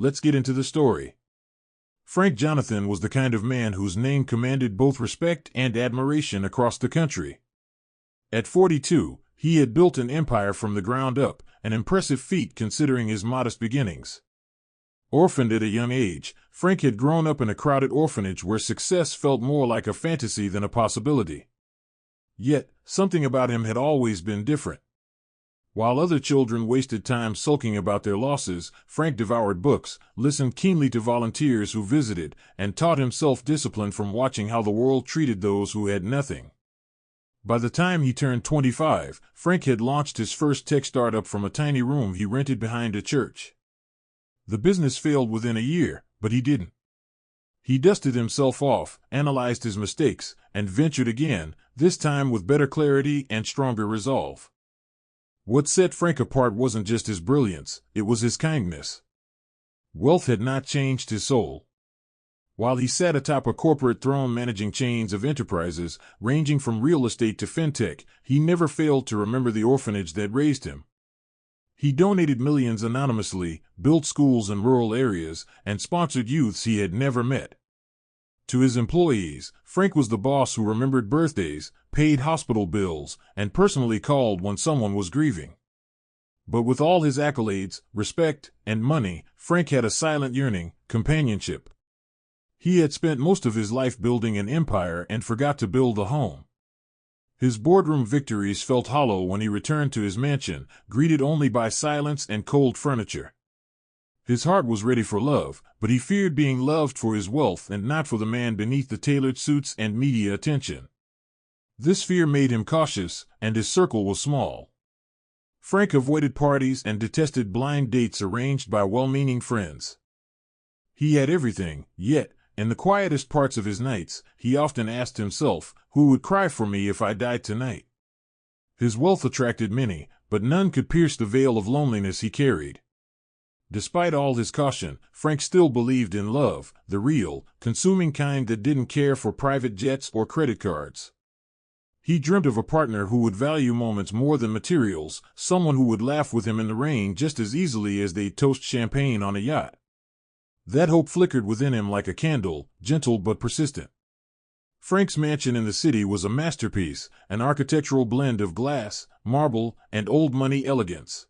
let's get into the story. Frank Jonathan was the kind of man whose name commanded both respect and admiration across the country. At 42, he had built an empire from the ground up, an impressive feat considering his modest beginnings. Orphaned at a young age, Frank had grown up in a crowded orphanage where success felt more like a fantasy than a possibility. Yet, something about him had always been different. While other children wasted time sulking about their losses, Frank devoured books, listened keenly to volunteers who visited, and taught himself discipline from watching how the world treated those who had nothing. By the time he turned 25, Frank had launched his first tech startup from a tiny room he rented behind a church. The business failed within a year, but he didn't. He dusted himself off, analyzed his mistakes, and ventured again, this time with better clarity and stronger resolve. What set Frank apart wasn't just his brilliance, it was his kindness. Wealth had not changed his soul. While he sat atop a corporate throne managing chains of enterprises, ranging from real estate to fintech, he never failed to remember the orphanage that raised him. He donated millions anonymously, built schools in rural areas, and sponsored youths he had never met. To his employees, Frank was the boss who remembered birthdays, paid hospital bills, and personally called when someone was grieving. But with all his accolades, respect, and money, Frank had a silent yearning: companionship. He had spent most of his life building an empire and forgot to build a home. His boardroom victories felt hollow when he returned to his mansion, greeted only by silence and cold furniture. His heart was ready for love, but he feared being loved for his wealth and not for the man beneath the tailored suits and media attention. This fear made him cautious, and his circle was small. Frank avoided parties and detested blind dates arranged by well-meaning friends. He had everything, yet, in the quietest parts of his nights, he often asked himself, who would cry for me if I died tonight? His wealth attracted many, but none could pierce the veil of loneliness he carried. Despite all his caution, Frank still believed in love, the real, consuming kind that didn't care for private jets or credit cards. He dreamt of a partner who would value moments more than materials, someone who would laugh with him in the rain just as easily as they'd toast champagne on a yacht. That hope flickered within him like a candle, gentle but persistent. Frank's mansion in the city was a masterpiece, an architectural blend of glass, marble, and old money elegance.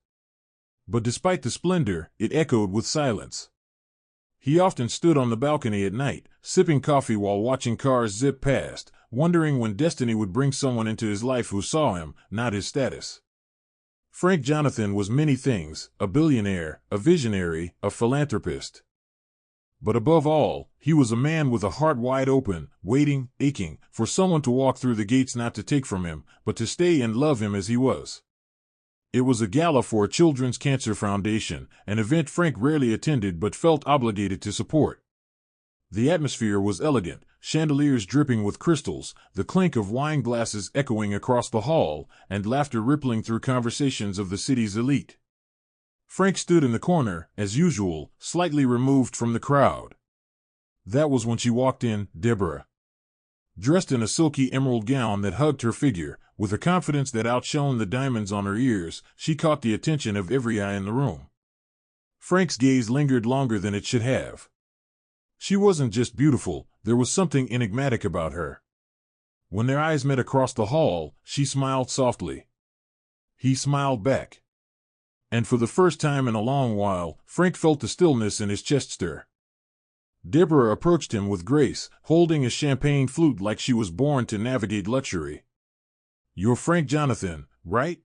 But despite the splendor, it echoed with silence. He often stood on the balcony at night, sipping coffee while watching cars zip past, wondering when destiny would bring someone into his life who saw him, not his status. Frank Jonathan was many things: a billionaire, a visionary, a philanthropist. But above all, he was a man with a heart wide open, waiting, aching, for someone to walk through the gates not to take from him, but to stay and love him as he was. It was a gala for a children's cancer foundation, an event Frank rarely attended but felt obligated to support. The atmosphere was elegant, chandeliers dripping with crystals, the clink of wine glasses echoing across the hall, and laughter rippling through conversations of the city's elite. Frank stood in the corner, as usual, slightly removed from the crowd. That was when she walked in, Deborah. Dressed in a silky emerald gown that hugged her figure, with a confidence that outshone the diamonds on her ears, she caught the attention of every eye in the room. Frank's gaze lingered longer than it should have. She wasn't just beautiful, there was something enigmatic about her. When their eyes met across the hall, she smiled softly. He smiled back. And for the first time in a long while, Frank felt the stillness in his chest stir. Deborah approached him with grace, holding a champagne flute like she was born to navigate luxury. "You're Frank Jonathan, right?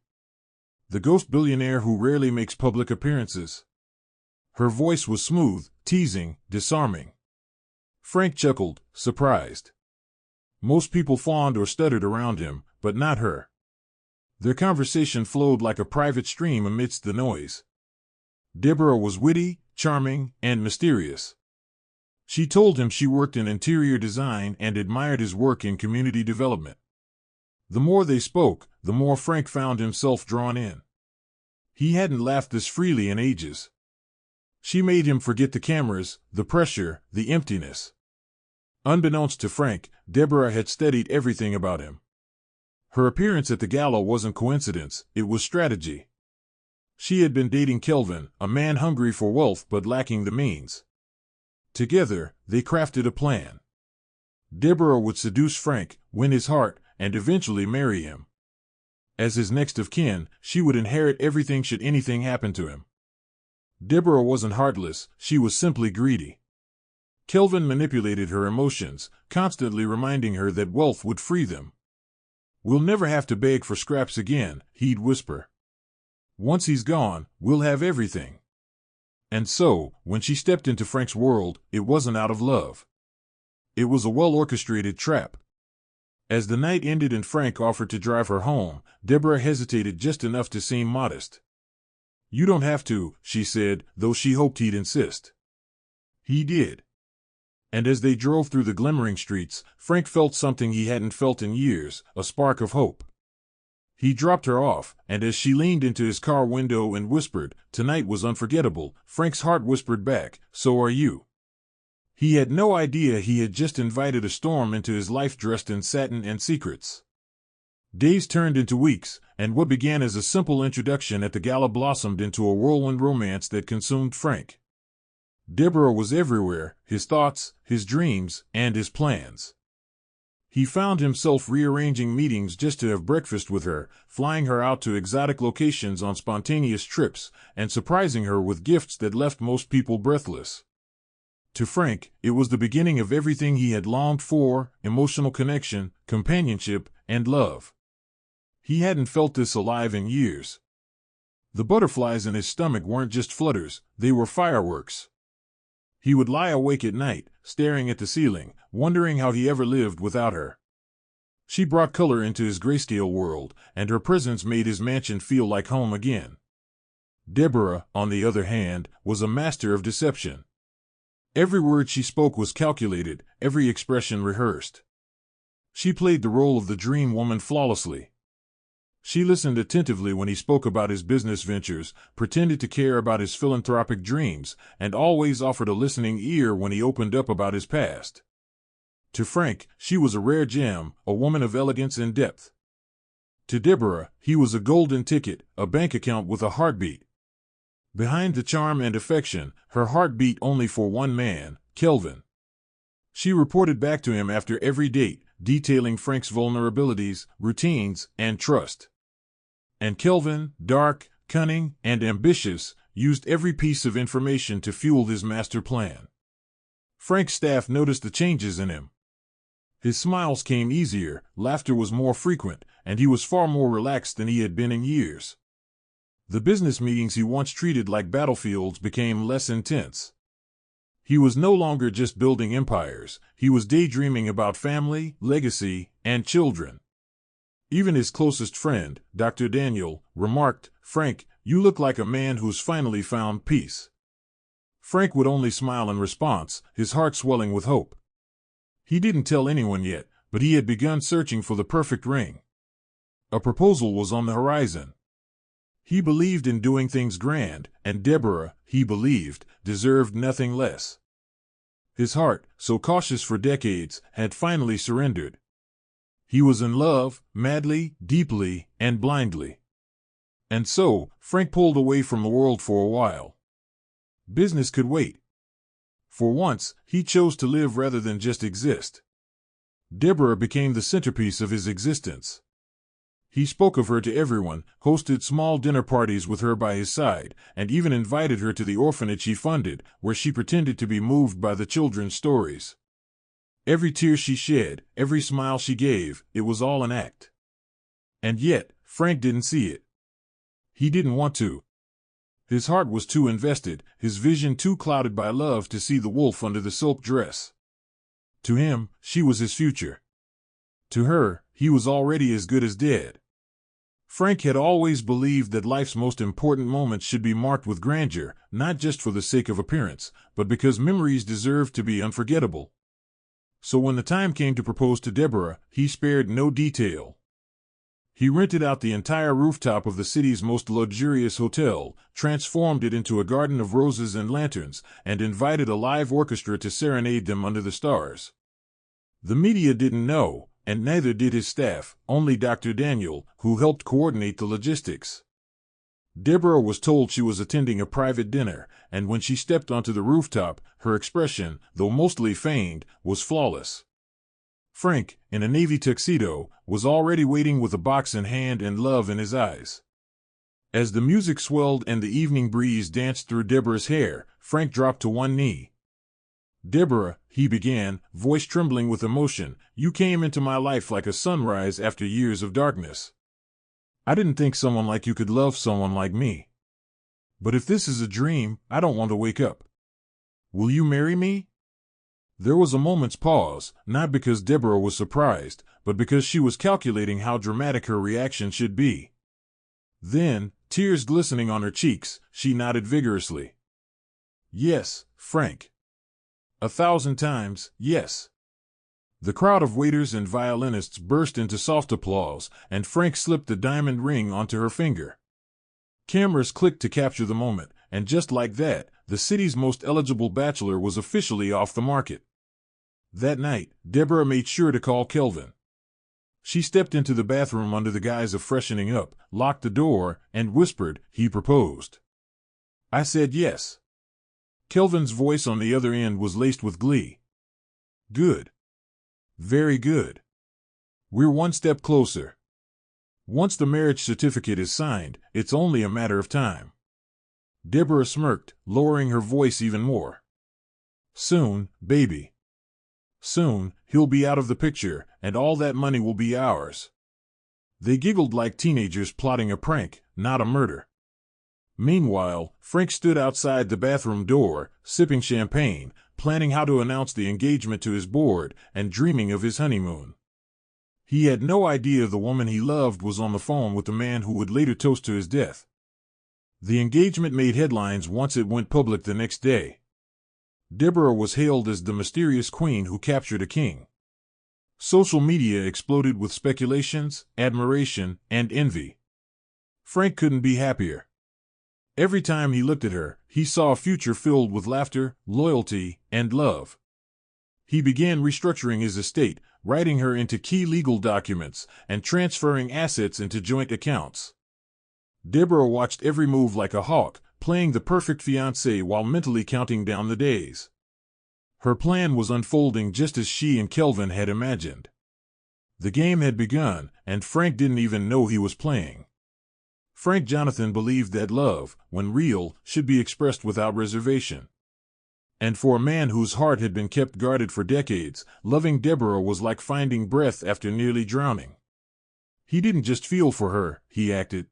The ghost billionaire who rarely makes public appearances." Her voice was smooth, teasing, disarming. Frank chuckled, surprised. Most people fawned or stuttered around him, but not her. Their conversation flowed like a private stream amidst the noise. Deborah was witty, charming, and mysterious. She told him she worked in interior design and admired his work in community development. The more they spoke, the more Frank found himself drawn in. He hadn't laughed this freely in ages. She made him forget the cameras, the pressure, the emptiness. Unbeknownst to Frank, Deborah had studied everything about him. Her appearance at the gala wasn't coincidence, it was strategy. She had been dating Kelvin, a man hungry for wealth but lacking the means. Together, they crafted a plan. Deborah would seduce Frank, win his heart, and eventually marry him. As his next of kin, she would inherit everything should anything happen to him. Deborah wasn't heartless, she was simply greedy. Kelvin manipulated her emotions, constantly reminding her that wealth would free them. "We'll never have to beg for scraps again," he'd whisper. "Once he's gone, we'll have everything." And so, when she stepped into Frank's world, it wasn't out of love. It was a well-orchestrated trap. As the night ended and Frank offered to drive her home, Deborah hesitated just enough to seem modest. "You don't have to," she said, though she hoped he'd insist. He did. And as they drove through the glimmering streets, Frank felt something he hadn't felt in years, a spark of hope. He dropped her off, and as she leaned into his car window and whispered, "Tonight was unforgettable," Frank's heart whispered back, "So are you." He had no idea he had just invited a storm into his life dressed in satin and secrets. Days turned into weeks, and what began as a simple introduction at the gala blossomed into a whirlwind romance that consumed Frank. Deborah was everywhere, his thoughts, his dreams, and his plans. He found himself rearranging meetings just to have breakfast with her, flying her out to exotic locations on spontaneous trips, and surprising her with gifts that left most people breathless. To Frank, it was the beginning of everything he had longed for: emotional connection, companionship, and love. He hadn't felt this alive in years. The butterflies in his stomach weren't just flutters, they were fireworks. He would lie awake at night, staring at the ceiling, wondering how he ever lived without her. She brought color into his grayscale world, and her presence made his mansion feel like home again. Deborah, on the other hand, was a master of deception. Every word she spoke was calculated, every expression rehearsed. She played the role of the dream woman flawlessly. She listened attentively when he spoke about his business ventures, pretended to care about his philanthropic dreams, and always offered a listening ear when he opened up about his past. To Frank, she was a rare gem, a woman of elegance and depth. To Deborah, he was a golden ticket, a bank account with a heartbeat. Behind the charm and affection, her heart beat only for one man, Kelvin. She reported back to him after every date, detailing Frank's vulnerabilities, routines, and trust. And Kelvin, dark, cunning, and ambitious, used every piece of information to fuel his master plan. Frank's staff noticed the changes in him. His smiles came easier, laughter was more frequent, and he was far more relaxed than he had been in years. The business meetings he once treated like battlefields became less intense. He was no longer just building empires, he was daydreaming about family, legacy, and children. Even his closest friend, Dr. Daniel, remarked, "Frank, you look like a man who's finally found peace." Frank would only smile in response, his heart swelling with hope. He didn't tell anyone yet, but he had begun searching for the perfect ring. A proposal was on the horizon. He believed in doing things grand, and Deborah, he believed, deserved nothing less. His heart, so cautious for decades, had finally surrendered. He was in love, madly, deeply, and blindly. And so, Frank pulled away from the world for a while. Business could wait. For once, he chose to live rather than just exist. Deborah became the centerpiece of his existence. He spoke of her to everyone, hosted small dinner parties with her by his side, and even invited her to the orphanage he funded, where she pretended to be moved by the children's stories. Every tear she shed, every smile she gave, it was all an act. And yet, Frank didn't see it. He didn't want to. His heart was too invested, his vision too clouded by love to see the wolf under the silk dress. To him, she was his future. To her, he was already as good as dead. Frank had always believed that life's most important moments should be marked with grandeur, not just for the sake of appearance, but because memories deserved to be unforgettable. So when the time came to propose to Deborah, he spared no detail. He rented out the entire rooftop of the city's most luxurious hotel, transformed it into a garden of roses and lanterns, and invited a live orchestra to serenade them under the stars. The media didn't know, and neither did his staff, only Dr. Daniel, who helped coordinate the logistics. Deborah was told she was attending a private dinner, and when she stepped onto the rooftop, her expression, though mostly feigned, was flawless. Frank, in a navy tuxedo, was already waiting with a box in hand and love in his eyes. As the music swelled and the evening breeze danced through Deborah's hair, Frank dropped to one knee. "Deborah," he began, voice trembling with emotion, "you came into my life like a sunrise after years of darkness. I didn't think someone like you could love someone like me. But if this is a dream, I don't want to wake up. Will you marry me?" There was a moment's pause, not because Deborah was surprised, but because she was calculating how dramatic her reaction should be. Then, tears glistening on her cheeks, she nodded vigorously. "Yes, Frank. 1,000 times, yes." The crowd of waiters and violinists burst into soft applause, and Frank slipped the diamond ring onto her finger. Cameras clicked to capture the moment, and just like that, the city's most eligible bachelor was officially off the market. That night, Deborah made sure to call Kelvin. She stepped into the bathroom under the guise of freshening up, locked the door, and whispered, "He proposed." I said yes. Kelvin's voice on the other end was laced with glee. "Good. Very good. We're one step closer. Once the marriage certificate is signed, it's only a matter of time." Deborah smirked, lowering her voice even more. "Soon, baby. Soon, he'll be out of the picture, and all that money will be ours." They giggled like teenagers plotting a prank, not a murder. Meanwhile, Frank stood outside the bathroom door, sipping champagne, planning how to announce the engagement to his board, and dreaming of his honeymoon. He had no idea the woman he loved was on the phone with the man who would later toast to his death. The engagement made headlines once it went public the next day. Deborah was hailed as the mysterious queen who captured a king. Social media exploded with speculations, admiration, and envy. Frank couldn't be happier. Every time he looked at her, he saw a future filled with laughter, loyalty, and love. He began restructuring his estate, writing her into key legal documents, and transferring assets into joint accounts. Deborah watched every move like a hawk, playing the perfect fiancé while mentally counting down the days. Her plan was unfolding just as she and Kelvin had imagined. The game had begun, and Frank didn't even know he was playing. Frank Jonathan believed that love, when real, should be expressed without reservation. And for a man whose heart had been kept guarded for decades, loving Deborah was like finding breath after nearly drowning. He didn't just feel for her, he acted.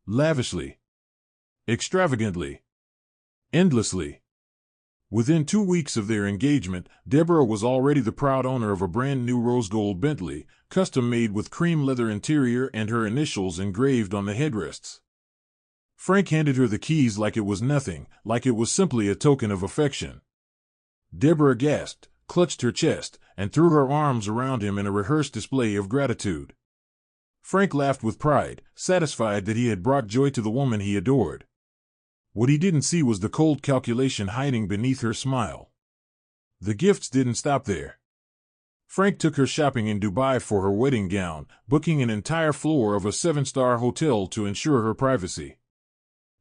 Lavishly. Extravagantly. Endlessly. Within 2 weeks of their engagement, Deborah was already the proud owner of a brand new rose gold Bentley, custom made with cream leather interior and her initials engraved on the headrests. Frank handed her the keys like it was nothing, like it was simply a token of affection. Deborah gasped, clutched her chest, and threw her arms around him in a rehearsed display of gratitude. Frank laughed with pride, satisfied that he had brought joy to the woman he adored. What he didn't see was the cold calculation hiding beneath her smile. The gifts didn't stop there. Frank took her shopping in Dubai for her wedding gown, booking an entire floor of a 7-star hotel to ensure her privacy.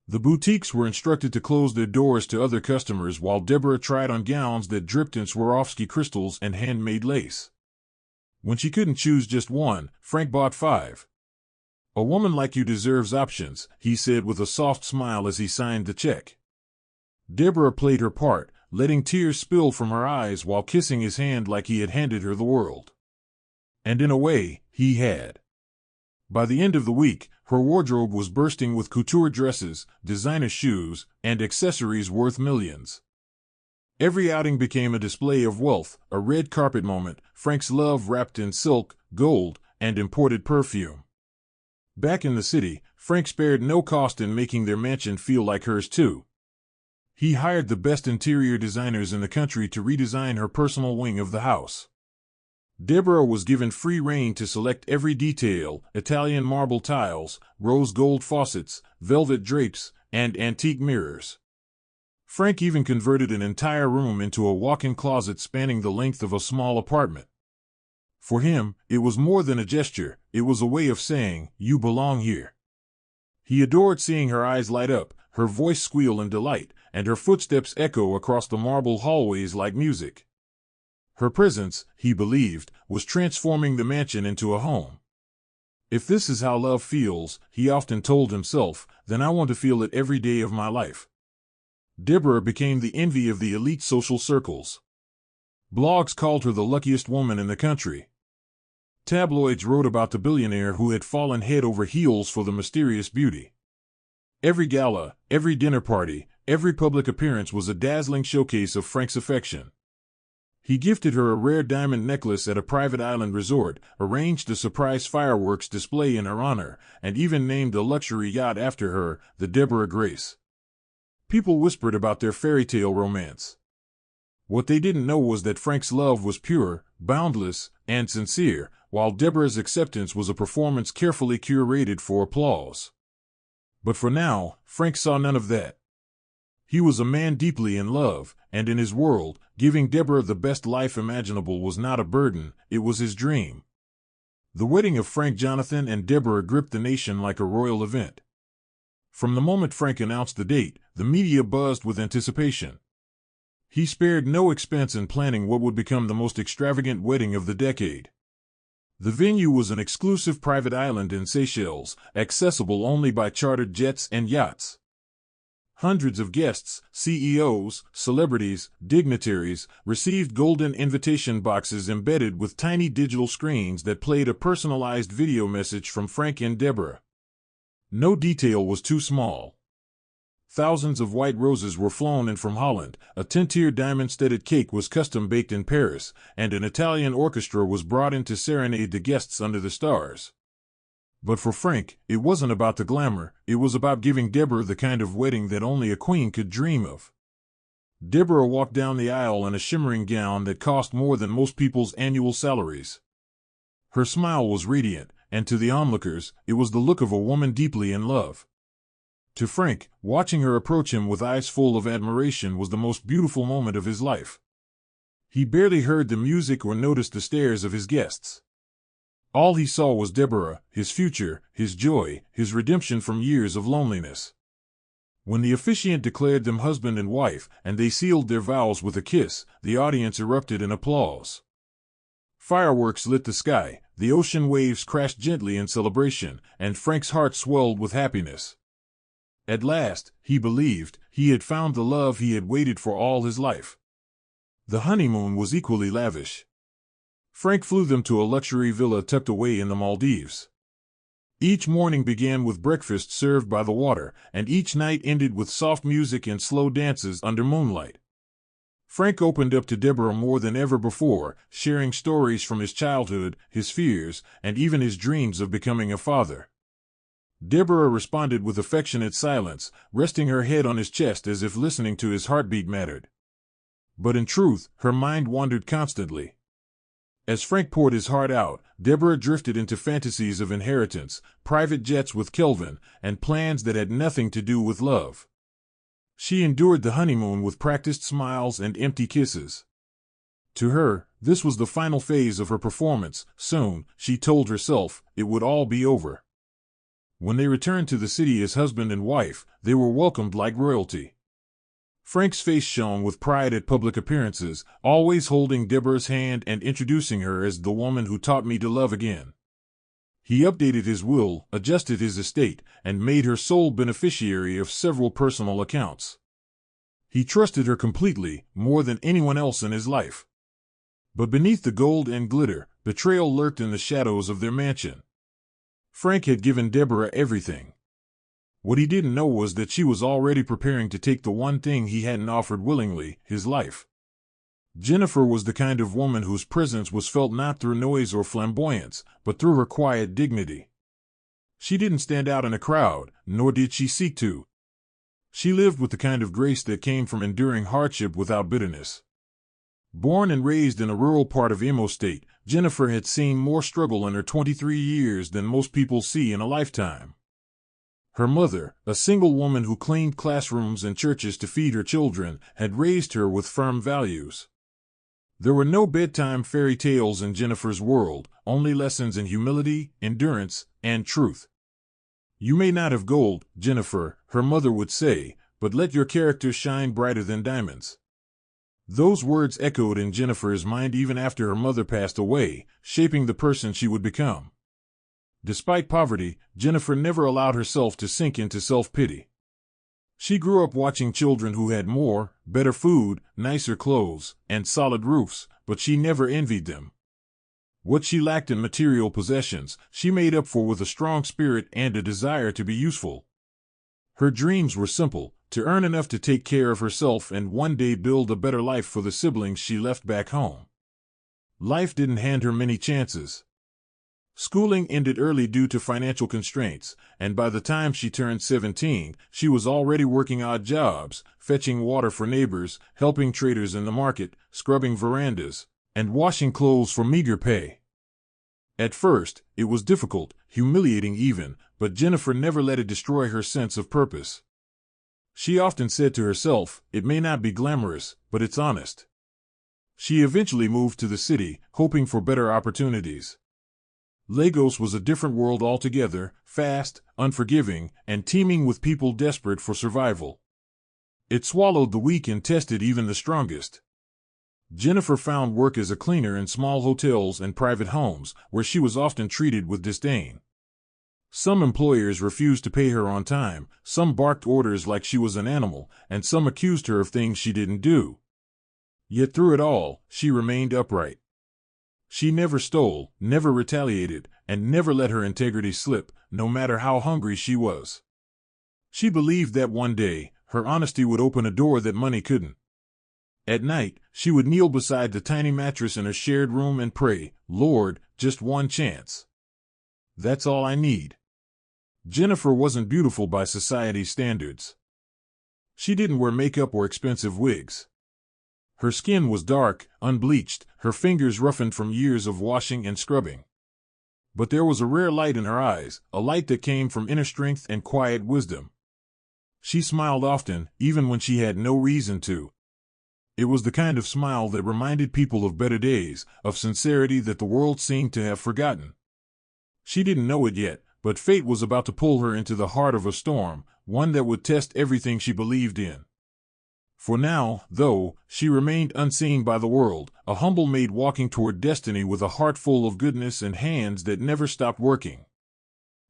The boutiques were instructed to close their doors to other customers while Deborah tried on gowns that dripped in Swarovski crystals and handmade lace. When she couldn't choose just one, Frank bought 5. "A woman like you deserves options," he said with a soft smile as he signed the check. Deborah played her part, letting tears spill from her eyes while kissing his hand like he had handed her the world. And in a way, he had. By the end of the week, her wardrobe was bursting with couture dresses, designer shoes, and accessories worth millions. Every outing became a display of wealth, a red carpet moment, Frank's love wrapped in silk, gold, and imported perfume. Back in the city, Frank spared no cost in making their mansion feel like hers too. He hired the best interior designers in the country to redesign her personal wing of the house. Deborah was given free rein to select every detail: Italian marble tiles, rose gold faucets, velvet drapes, and antique mirrors. Frank even converted an entire room into a walk-in closet spanning the length of a small apartment. For him, it was more than a gesture, it was a way of saying, "You belong here." He adored seeing her eyes light up, her voice squeal in delight, and her footsteps echo across the marble hallways like music. Her presence, he believed, was transforming the mansion into a home. If this is how love feels, he often told himself, then I want to feel it every day of my life. Deborah became the envy of the elite social circles. Blogs called her the luckiest woman in the country. Tabloids wrote about the billionaire who had fallen head over heels for the mysterious beauty. Every gala, every dinner party, every public appearance was a dazzling showcase of Frank's affection. He gifted her a rare diamond necklace at a private island resort, arranged a surprise fireworks display in her honor, and even named a luxury yacht after her, the Deborah Grace. People whispered about their fairy tale romance. What they didn't know was that Frank's love was pure, boundless, and sincere, while Deborah's acceptance was a performance carefully curated for applause. But for now, Frank saw none of that. He was a man deeply in love, and in his world, giving Deborah the best life imaginable was not a burden, it was his dream. The wedding of Frank Jonathan and Deborah gripped the nation like a royal event. From the moment Frank announced the date, the media buzzed with anticipation. He spared no expense in planning what would become the most extravagant wedding of the decade. The venue was an exclusive private island in Seychelles, accessible only by chartered jets and yachts. Hundreds of guests, CEOs, celebrities, dignitaries, received golden invitation boxes embedded with tiny digital screens that played a personalized video message from Frank and Deborah. No detail was too small. Thousands of white roses were flown in from Holland, a 10-tier diamond-studded cake was custom-baked in Paris, and an Italian orchestra was brought in to serenade the guests under the stars. But for Frank, it wasn't about the glamour, it was about giving Deborah the kind of wedding that only a queen could dream of. Deborah walked down the aisle in a shimmering gown that cost more than most people's annual salaries. Her smile was radiant, and to the onlookers, it was the look of a woman deeply in love. To Frank, watching her approach him with eyes full of admiration was the most beautiful moment of his life. He barely heard the music or noticed the stares of his guests. All he saw was Deborah, his future, his joy, his redemption from years of loneliness. When the officiant declared them husband and wife, and they sealed their vows with a kiss, the audience erupted in applause. Fireworks lit the sky, the ocean waves crashed gently in celebration, and Frank's heart swelled with happiness. At last, he believed, he had found the love he had waited for all his life. The honeymoon was equally lavish. Frank flew them to a luxury villa tucked away in the Maldives. Each morning began with breakfast served by the water, and each night ended with soft music and slow dances under moonlight. Frank opened up to Deborah more than ever before, sharing stories from his childhood, his fears, and even his dreams of becoming a father. Deborah responded with affectionate silence, resting her head on his chest as if listening to his heartbeat mattered. But in truth, her mind wandered constantly. As Frank poured his heart out, Deborah drifted into fantasies of inheritance, private jets with Kelvin, and plans that had nothing to do with love. She endured the honeymoon with practiced smiles and empty kisses. To her, this was the final phase of her performance. Soon, she told herself, it would all be over. When they returned to the city as husband and wife, they were welcomed like royalty. Frank's face shone with pride at public appearances, always holding Deborah's hand and introducing her as the woman who taught me to love again. He updated his will, adjusted his estate, and made her sole beneficiary of several personal accounts. He trusted her completely, more than anyone else in his life. But beneath the gold and glitter, betrayal lurked in the shadows of their mansion. Frank had given Deborah everything. What he didn't know was that she was already preparing to take the one thing he hadn't offered willingly, his life. Jennifer was the kind of woman whose presence was felt not through noise or flamboyance, but through her quiet dignity. She didn't stand out in a crowd, nor did she seek to. She lived with the kind of grace that came from enduring hardship without bitterness. Born and raised in a rural part of Imo State, Jennifer had seen more struggle in her 23 years than most people see in a lifetime. Her mother, a single woman who cleaned classrooms and churches to feed her children, had raised her with firm values. There were no bedtime fairy tales in Jennifer's world, only lessons in humility, endurance, and truth. "You may not have gold, Jennifer," her mother would say, "but let your character shine brighter than diamonds." Those words echoed in Jennifer's mind even after her mother passed away, shaping the person she would become. Despite poverty, Jennifer never allowed herself to sink into self-pity. She grew up watching children who had more, better food, nicer clothes, and solid roofs, but she never envied them. What she lacked in material possessions, she made up for with a strong spirit and a desire to be useful. Her dreams were simple: to earn enough to take care of herself and one day build a better life for the siblings she left back home. Life didn't hand her many chances. Schooling ended early due to financial constraints, and by the time she turned 17, she was already working odd jobs, fetching water for neighbors, helping traders in the market, scrubbing verandas, and washing clothes for meager pay. At first, it was difficult, humiliating even, but Jennifer never let it destroy her sense of purpose. She often said to herself, "It may not be glamorous, but it's honest." She eventually moved to the city, hoping for better opportunities. Lagos was a different world altogether, fast, unforgiving, and teeming with people desperate for survival. It swallowed the weak and tested even the strongest. Jennifer found work as a cleaner in small hotels and private homes, where she was often treated with disdain. Some employers refused to pay her on time, some barked orders like she was an animal, and some accused her of things she didn't do. Yet through it all, she remained upright. She never stole, never retaliated, and never let her integrity slip, no matter how hungry she was. She believed that one day, her honesty would open a door that money couldn't. At night, she would kneel beside the tiny mattress in her shared room and pray, "Lord, just one chance. That's all I need." Jennifer wasn't beautiful by society's standards. She didn't wear makeup or expensive wigs. Her skin was dark, unbleached, her fingers roughened from years of washing and scrubbing. But there was a rare light in her eyes, a light that came from inner strength and quiet wisdom. She smiled often, even when she had no reason to. It was the kind of smile that reminded people of better days, of sincerity that the world seemed to have forgotten. She didn't know it yet, but fate was about to pull her into the heart of a storm, one that would test everything she believed in. For now, though, she remained unseen by the world, a humble maid walking toward destiny with a heart full of goodness and hands that never stopped working.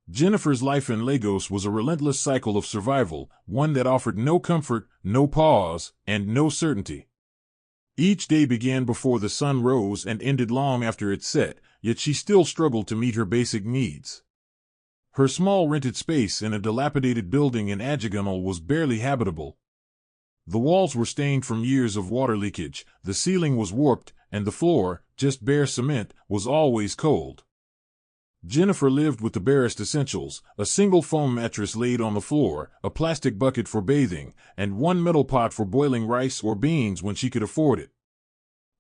Jennifer's life in Lagos was a relentless cycle of survival, one that offered no comfort, no pause, and no certainty. Each day began before the sun rose and ended long after it set, yet she still struggled to meet her basic needs. Her small rented space in a dilapidated building in Ajigunle was barely habitable. The walls were stained from years of water leakage, the ceiling was warped, and the floor, just bare cement, was always cold. Jennifer lived with the barest essentials: a single foam mattress laid on the floor, a plastic bucket for bathing, and one metal pot for boiling rice or beans when she could afford it.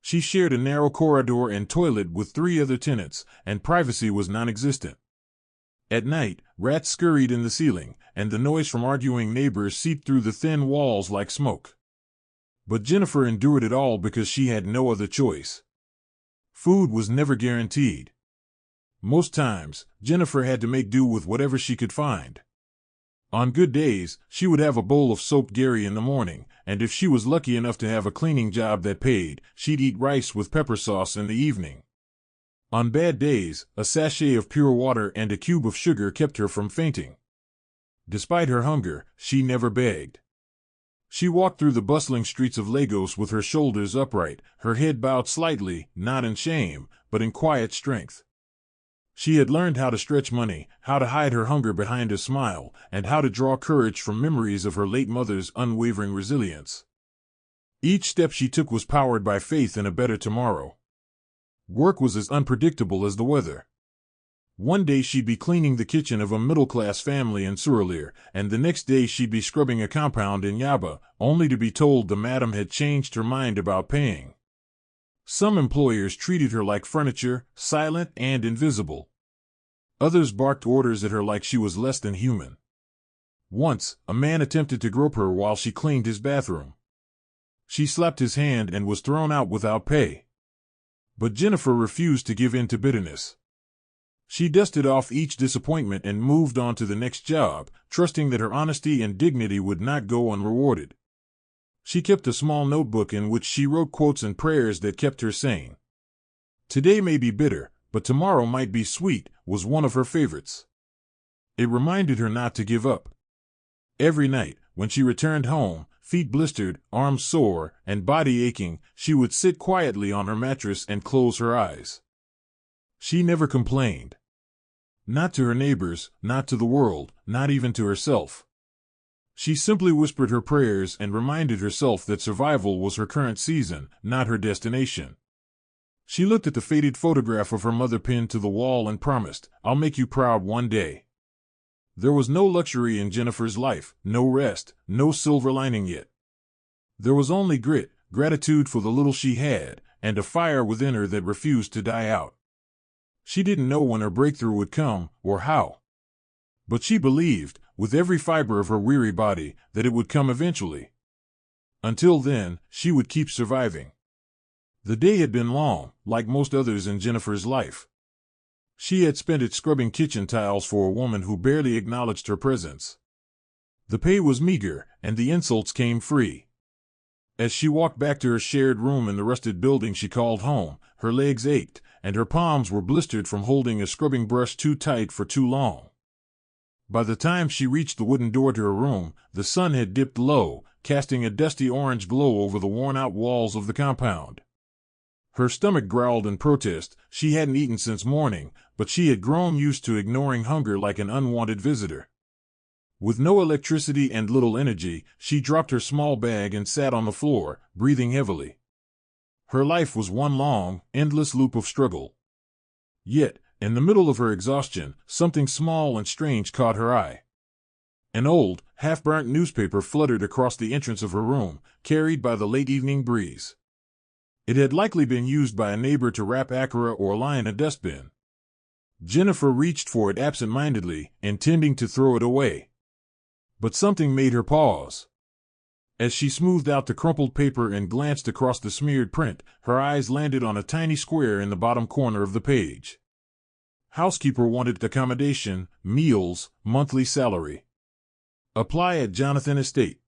She shared a narrow corridor and toilet with 3 other tenants, and privacy was non-existent. At night, rats scurried in the ceiling, and the noise from arguing neighbors seeped through the thin walls like smoke. But Jennifer endured it all because she had no other choice. Food was never guaranteed. Most times, Jennifer had to make do with whatever she could find. On good days, she would have a bowl of soaked gari in the morning, and if she was lucky enough to have a cleaning job that paid, she'd eat rice with pepper sauce in the evening. On bad days, a sachet of pure water and a cube of sugar kept her from fainting. Despite her hunger, she never begged. She walked through the bustling streets of Lagos with her shoulders upright, her head bowed slightly, not in shame, but in quiet strength. She had learned how to stretch money, how to hide her hunger behind a smile, and how to draw courage from memories of her late mother's unwavering resilience. Each step she took was powered by faith in a better tomorrow. Work was as unpredictable as the weather. One day she'd be cleaning the kitchen of a middle-class family in Surulere, and the next day she'd be scrubbing a compound in Yaba, only to be told the madam had changed her mind about paying. Some employers treated her like furniture, silent and invisible. Others barked orders at her like she was less than human. Once, a man attempted to grope her while she cleaned his bathroom. She slapped his hand and was thrown out without pay. But Jennifer refused to give in to bitterness. She dusted off each disappointment and moved on to the next job, trusting that her honesty and dignity would not go unrewarded. She kept a small notebook in which she wrote quotes and prayers that kept her sane. "Today may be bitter, but tomorrow might be sweet," was one of her favorites. It reminded her not to give up. Every night, when she returned home, feet blistered, arms sore, and body aching, she would sit quietly on her mattress and close her eyes. She never complained. Not to her neighbors, not to the world, not even to herself. She simply whispered her prayers and reminded herself that survival was her current season, not her destination. She looked at the faded photograph of her mother pinned to the wall and promised, "I'll make you proud one day." There was no luxury in Jennifer's life, no rest, no silver lining yet. There was only grit, gratitude for the little she had, and a fire within her that refused to die out. She didn't know when her breakthrough would come, or how. But she believed, with every fiber of her weary body, that it would come eventually. Until then, she would keep surviving. The day had been long, like most others in Jennifer's life. She had spent it scrubbing kitchen tiles for a woman who barely acknowledged her presence. The pay was meager, and the insults came free. As she walked back to her shared room in the rusted building she called home, her legs ached, and her palms were blistered from holding a scrubbing brush too tight for too long. By the time she reached the wooden door to her room, the sun had dipped low, casting a dusty orange glow over the worn-out walls of the compound. Her stomach growled in protest. She hadn't eaten since morning, but she had grown used to ignoring hunger like an unwanted visitor. With no electricity and little energy, she dropped her small bag and sat on the floor, breathing heavily. Her life was one long, endless loop of struggle. Yet, in the middle of her exhaustion, something small and strange caught her eye. An old, half-burnt newspaper fluttered across the entrance of her room, carried by the late evening breeze. It had likely been used by a neighbor to wrap Acura or lie in a dustbin. Jennifer reached for it absent-mindedly, intending to throw it away. But something made her pause. As she smoothed out the crumpled paper and glanced across the smeared print, her eyes landed on a tiny square in the bottom corner of the page. Housekeeper wanted accommodation, meals, monthly salary. Apply at Jonathan Estate.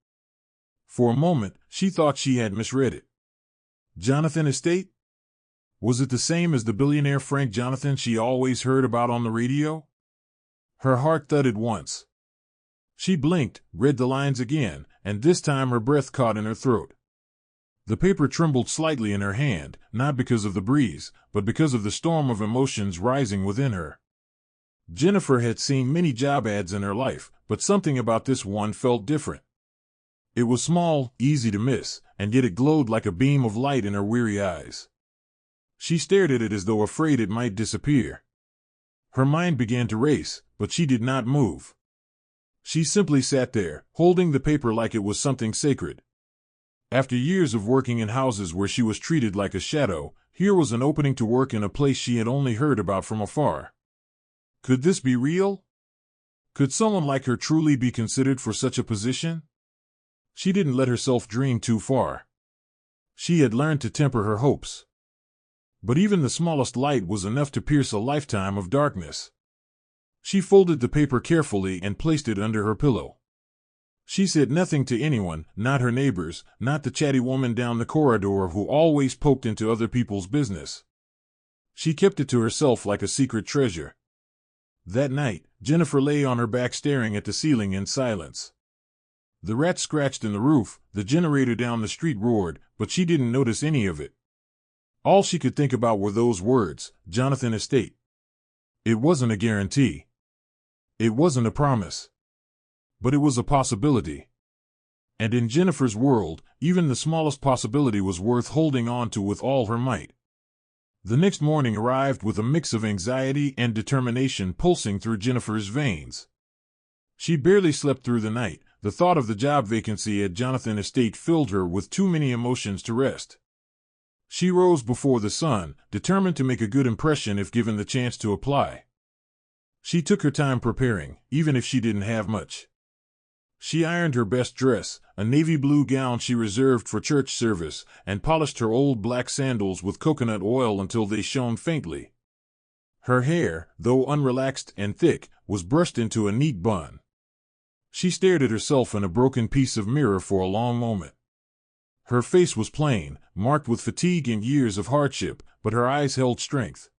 For a moment, she thought she had misread it. Jonathan Estate? Was it the same as the billionaire Frank Jonathan she always heard about on the radio? Her heart thudded once. She blinked, read the lines again, and this time her breath caught in her throat. The paper trembled slightly in her hand, not because of the breeze, but because of the storm of emotions rising within her. Jennifer had seen many job ads in her life, but something about this one felt different. It was small, easy to miss, and yet it glowed like a beam of light in her weary eyes. She stared at it as though afraid it might disappear. Her mind began to race, but she did not move. She simply sat there, holding the paper like it was something sacred. After years of working in houses where she was treated like a shadow, here was an opening to work in a place she had only heard about from afar. Could this be real? Could someone like her truly be considered for such a position? She didn't let herself dream too far. She had learned to temper her hopes. But even the smallest light was enough to pierce a lifetime of darkness. She folded the paper carefully and placed it under her pillow. She said nothing to anyone, not her neighbors, not the chatty woman down the corridor who always poked into other people's business. She kept it to herself like a secret treasure. That night, Jennifer lay on her back staring at the ceiling in silence. The rats scratched in the roof, the generator down the street roared, but she didn't notice any of it. All she could think about were those words, Jonathan Estate. It wasn't a guarantee. It wasn't a promise. But it was a possibility. And in Jennifer's world, even the smallest possibility was worth holding on to with all her might. The next morning arrived with a mix of anxiety and determination pulsing through Jennifer's veins. She barely slept through the night. The thought of the job vacancy at Jonathan Estate filled her with too many emotions to rest. She rose before the sun, determined to make a good impression if given the chance to apply. She took her time preparing, even if she didn't have much. She ironed her best dress, a navy blue gown she reserved for church service, and polished her old black sandals with coconut oil until they shone faintly. Her hair, though unrelaxed and thick, was brushed into a neat bun. She stared at herself in a broken piece of mirror for a long moment. Her face was plain, marked with fatigue and years of hardship, but her eyes held strength.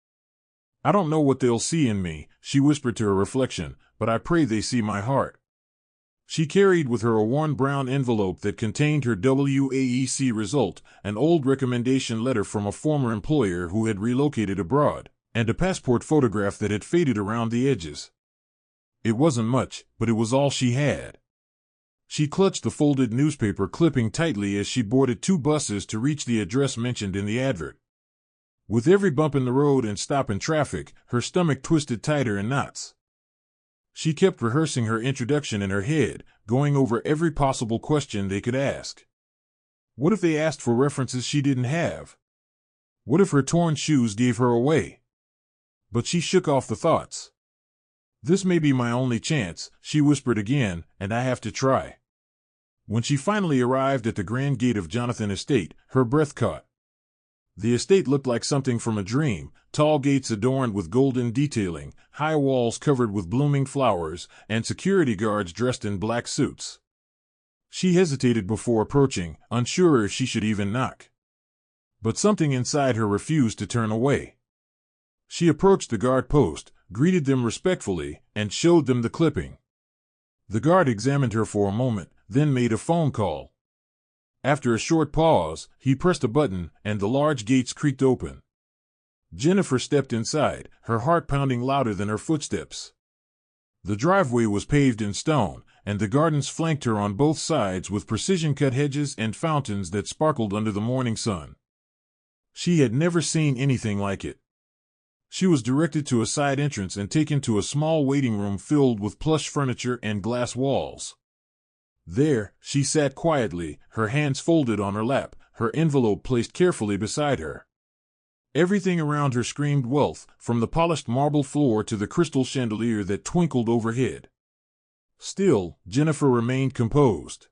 "I don't know what they'll see in me," she whispered to her reflection, "but I pray they see my heart." She carried with her a worn brown envelope that contained her WAEC result, an old recommendation letter from a former employer who had relocated abroad, and a passport photograph that had faded around the edges. It wasn't much, but it was all she had. She clutched the folded newspaper clipping tightly as she boarded 2 buses to reach the address mentioned in the advert. With every bump in the road and stop in traffic, her stomach twisted tighter in knots. She kept rehearsing her introduction in her head, going over every possible question they could ask. What if they asked for references she didn't have? What if her torn shoes gave her away? But she shook off the thoughts. "This may be my only chance," she whispered again, "and I have to try." When she finally arrived at the grand gate of Jonathan Estate, her breath caught. The estate looked like something from a dream, tall gates adorned with golden detailing, high walls covered with blooming flowers, and security guards dressed in black suits. She hesitated before approaching, unsure if she should even knock. But something inside her refused to turn away. She approached the guard post, greeted them respectfully, and showed them the clipping. The guard examined her for a moment, then made a phone call. After a short pause, he pressed a button, and the large gates creaked open. Jennifer stepped inside, her heart pounding louder than her footsteps. The driveway was paved in stone, and the gardens flanked her on both sides with precision-cut hedges and fountains that sparkled under the morning sun. She had never seen anything like it. She was directed to a side entrance and taken to a small waiting room filled with plush furniture and glass walls. There, she sat quietly, her hands folded on her lap, her envelope placed carefully beside her. Everything around her screamed wealth, from the polished marble floor to the crystal chandelier that twinkled overhead. Still, Jennifer remained composed.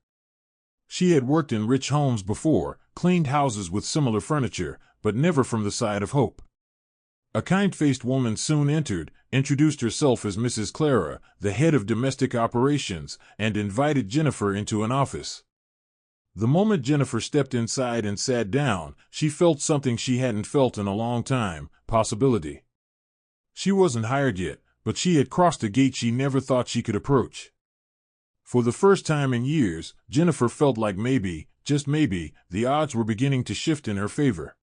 She had worked in rich homes before, cleaned houses with similar furniture, but never from the side of hope. A kind-faced woman soon entered, introduced herself as Mrs. Clara, the head of domestic operations, and invited Jennifer into an office. The moment Jennifer stepped inside and sat down, she felt something she hadn't felt in a long time: possibility. She wasn't hired yet, but she had crossed a gate she never thought she could approach. For the first time in years, Jennifer felt like maybe, just maybe, the odds were beginning to shift in her favor.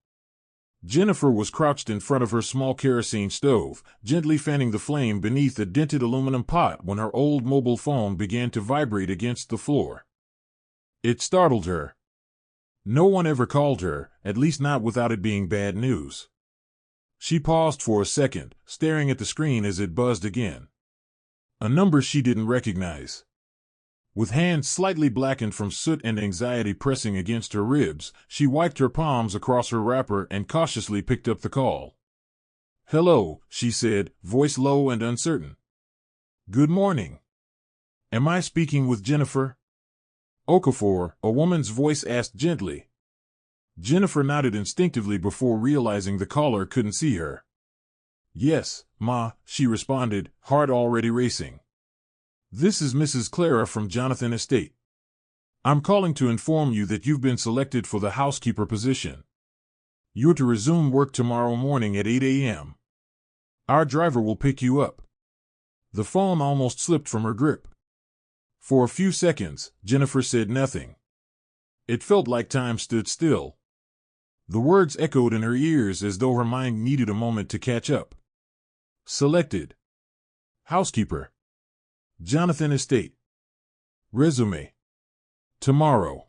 Jennifer was crouched in front of her small kerosene stove, gently fanning the flame beneath a dented aluminum pot when her old mobile phone began to vibrate against the floor. It startled her. No one ever called her, at least not without it being bad news. She paused for a second, staring at the screen as it buzzed again. A number she didn't recognize. With hands slightly blackened from soot and anxiety pressing against her ribs, she wiped her palms across her wrapper and cautiously picked up the call. "Hello," she said, voice low and uncertain. "Good morning. Am I speaking with Jennifer?" "Okafor," a woman's voice asked gently. Jennifer nodded instinctively before realizing the caller couldn't see her. "Yes, Ma," she responded, heart already racing. "This is Mrs. Clara from Jonathan Estate. I'm calling to inform you that you've been selected for the housekeeper position. You're to resume work tomorrow morning at 8 a.m. Our driver will pick you up." The phone almost slipped from her grip. For a few seconds, Jennifer said nothing. It felt like time stood still. The words echoed in her ears as though her mind needed a moment to catch up. Selected. Housekeeper. Jonathan Estate. Resume. Tomorrow.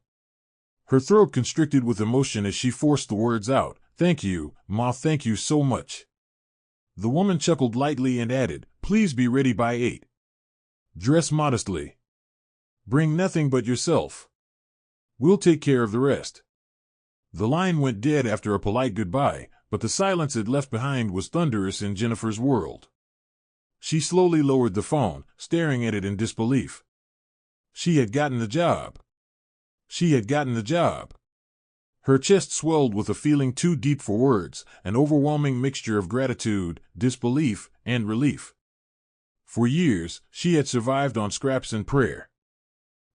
Her throat constricted with emotion as she forced the words out. "Thank you, Ma, thank you so much." The woman chuckled lightly and added, "Please be ready by 8. Dress modestly. Bring nothing but yourself. We'll take care of the rest." The line went dead after a polite goodbye, but the silence it left behind was thunderous in Jennifer's world. She slowly lowered the phone, staring at it in disbelief. She had gotten the job. She had gotten the job. Her chest swelled with a feeling too deep for words, an overwhelming mixture of gratitude, disbelief, and relief. For years, she had survived on scraps and prayer.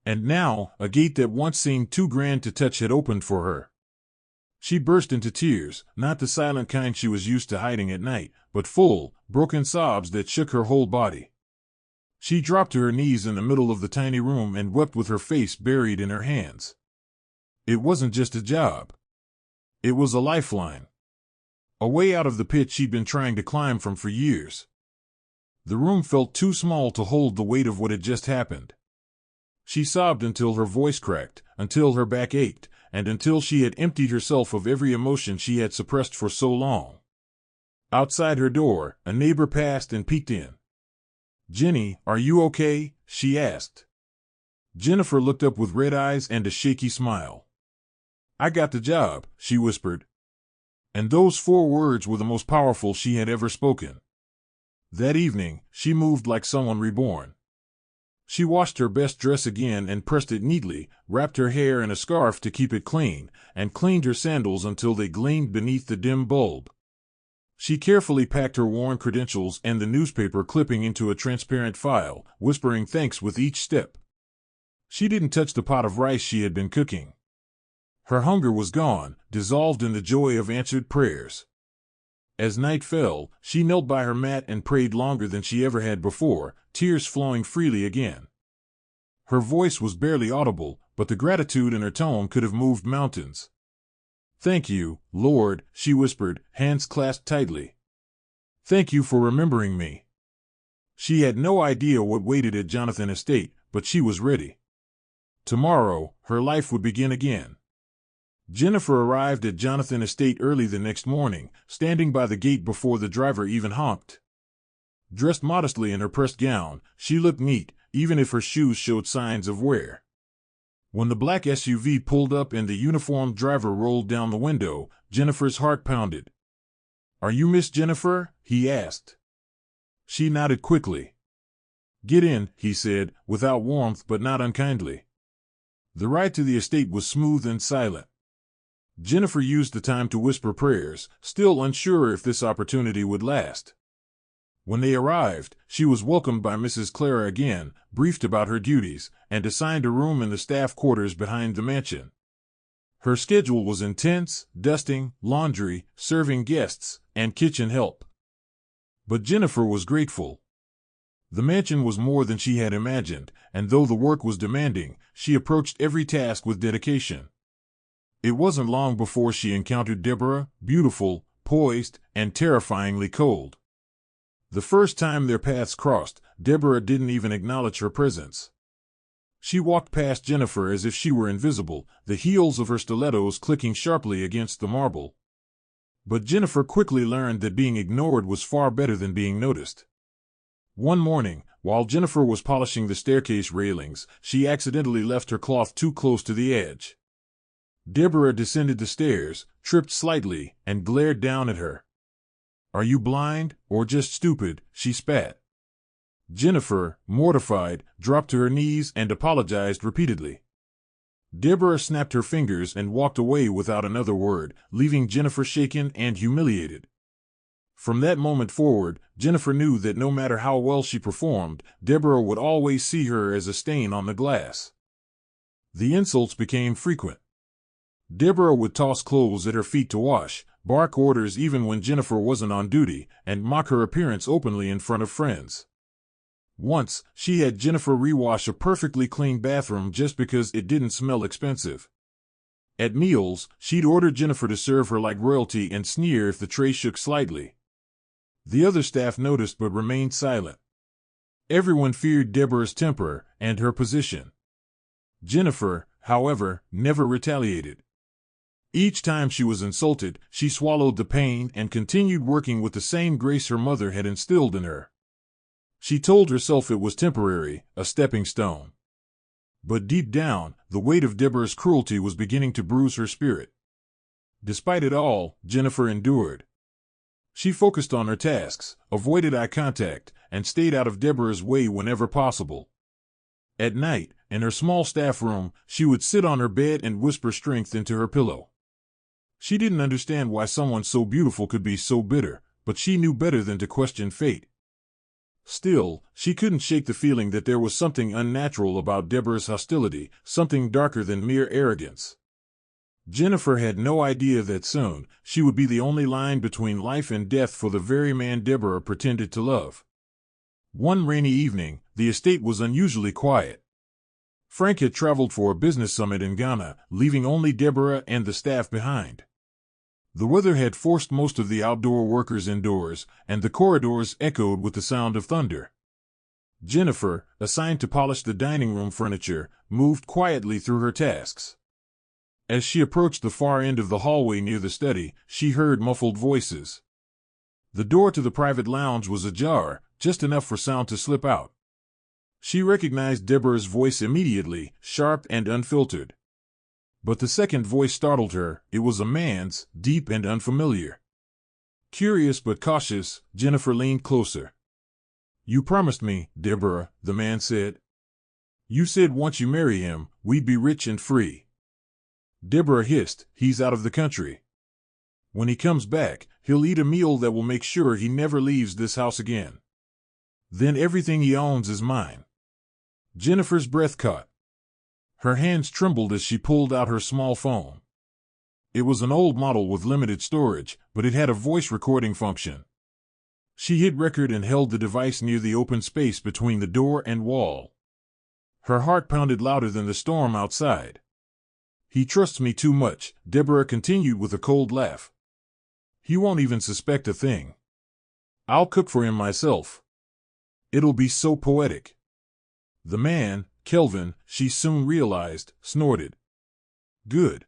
And now, a gate that once seemed too grand to touch had opened for her. She burst into tears, not the silent kind she was used to hiding at night, but full, broken sobs that shook her whole body. She dropped to her knees in the middle of the tiny room and wept with her face buried in her hands. It wasn't just a job. It was a lifeline. A way out of the pit she'd been trying to climb from for years. The room felt too small to hold the weight of what had just happened. She sobbed until her voice cracked, until her back ached, and until she had emptied herself of every emotion she had suppressed for so long. Outside her door, a neighbor passed and peeked in. "Jenny, are you okay?" she asked. Jennifer looked up with red eyes and a shaky smile. "I got the job," she whispered. And those 4 words were the most powerful she had ever spoken. That evening, she moved like someone reborn. She washed her best dress again and pressed it neatly, wrapped her hair in a scarf to keep it clean, and cleaned her sandals until they gleamed beneath the dim bulb. She carefully packed her worn credentials and the newspaper clipping into a transparent file, whispering thanks with each step. She didn't touch the pot of rice she had been cooking. Her hunger was gone, dissolved in the joy of answered prayers. As night fell, she knelt by her mat and prayed longer than she ever had before, tears flowing freely again. Her voice was barely audible, but the gratitude in her tone could have moved mountains. "Thank you, Lord," she whispered, hands clasped tightly. "Thank you for remembering me." She had no idea what waited at Jonathan Estate, but she was ready. Tomorrow, her life would begin again. Jennifer arrived at Jonathan Estate early the next morning, standing by the gate before the driver even honked. Dressed modestly in her pressed gown, she looked neat, even if her shoes showed signs of wear. When the black SUV pulled up and the uniformed driver rolled down the window, Jennifer's heart pounded. "Are you Miss Jennifer?" he asked. She nodded quickly. "Get in," he said, without warmth but not unkindly. The ride to the estate was smooth and silent. Jennifer used the time to whisper prayers, still unsure if this opportunity would last. When they arrived, she was welcomed by Mrs. Clara again, briefed about her duties, and assigned a room in the staff quarters behind the mansion. Her schedule was intense: dusting, laundry, serving guests, and kitchen help. But Jennifer was grateful. The mansion was more than she had imagined, and though the work was demanding, she approached every task with dedication. It wasn't long before she encountered Deborah, beautiful, poised, and terrifyingly cold. The first time their paths crossed, Deborah didn't even acknowledge her presence. She walked past Jennifer as if she were invisible, the heels of her stilettos clicking sharply against the marble. But Jennifer quickly learned that being ignored was far better than being noticed. One morning, while Jennifer was polishing the staircase railings, she accidentally left her cloth too close to the edge. Deborah descended the stairs, tripped slightly, and glared down at her. "Are you blind, or just stupid?" she spat. Jennifer, mortified, dropped to her knees and apologized repeatedly. Deborah snapped her fingers and walked away without another word, leaving Jennifer shaken and humiliated. From that moment forward, Jennifer knew that no matter how well she performed, Deborah would always see her as a stain on the glass. The insults became frequent. Deborah would toss clothes at her feet to wash, bark orders even when Jennifer wasn't on duty, and mock her appearance openly in front of friends. Once, she had Jennifer rewash a perfectly clean bathroom just because it didn't smell expensive. At meals, she'd order Jennifer to serve her like royalty and sneer if the tray shook slightly. The other staff noticed but remained silent. Everyone feared Deborah's temper and her position. Jennifer, however, never retaliated. Each time she was insulted, she swallowed the pain and continued working with the same grace her mother had instilled in her. She told herself it was temporary, a stepping stone. But deep down, the weight of Deborah's cruelty was beginning to bruise her spirit. Despite it all, Jennifer endured. She focused on her tasks, avoided eye contact, and stayed out of Deborah's way whenever possible. At night, in her small staff room, she would sit on her bed and whisper strength into her pillow. She didn't understand why someone so beautiful could be so bitter, but she knew better than to question fate. Still, she couldn't shake the feeling that there was something unnatural about Deborah's hostility, something darker than mere arrogance. Jennifer had no idea that soon she would be the only line between life and death for the very man Deborah pretended to love. One rainy evening, the estate was unusually quiet. Frank had traveled for a business summit in Ghana, leaving only Deborah and the staff behind. The weather had forced most of the outdoor workers indoors, and the corridors echoed with the sound of thunder. Jennifer, assigned to polish the dining room furniture, moved quietly through her tasks. As she approached the far end of the hallway near the study, she heard muffled voices. The door to the private lounge was ajar, just enough for sound to slip out. She recognized Deborah's voice immediately, sharp and unfiltered. But the second voice startled her. It was a man's, deep and unfamiliar. Curious but cautious, Jennifer leaned closer. "You promised me, Deborah," the man said. "You said once you marry him, we'd be rich and free." Deborah hissed, "He's out of the country. When he comes back, he'll eat a meal that will make sure he never leaves this house again. Then everything he owns is mine." Jennifer's breath caught. Her hands trembled as she pulled out her small phone. It was an old model with limited storage, but it had a voice recording function. She hit record and held the device near the open space between the door and wall. Her heart pounded louder than the storm outside. "He trusts me too much," Deborah continued with a cold laugh. "He won't even suspect a thing. I'll cook for him myself. It'll be so poetic." The man, Kelvin, she soon realized, snorted. "Good.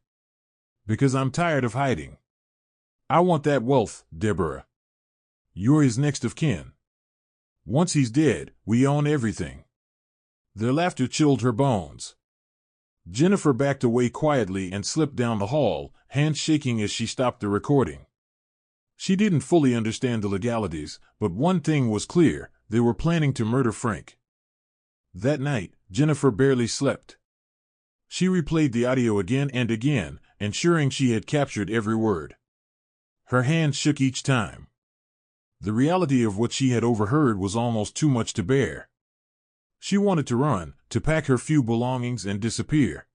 Because I'm tired of hiding. I want that wealth, Deborah. You're his next of kin. Once he's dead, we own everything." Their laughter chilled her bones. Jennifer backed away quietly and slipped down the hall, hands shaking as she stopped the recording. She didn't fully understand the legalities, but one thing was clear: they were planning to murder Frank. That night, Jennifer barely slept. She replayed the audio again and again, ensuring she had captured every word. Her hands shook each time. The reality of what she had overheard was almost too much to bear. She wanted to run, to pack her few belongings and disappear.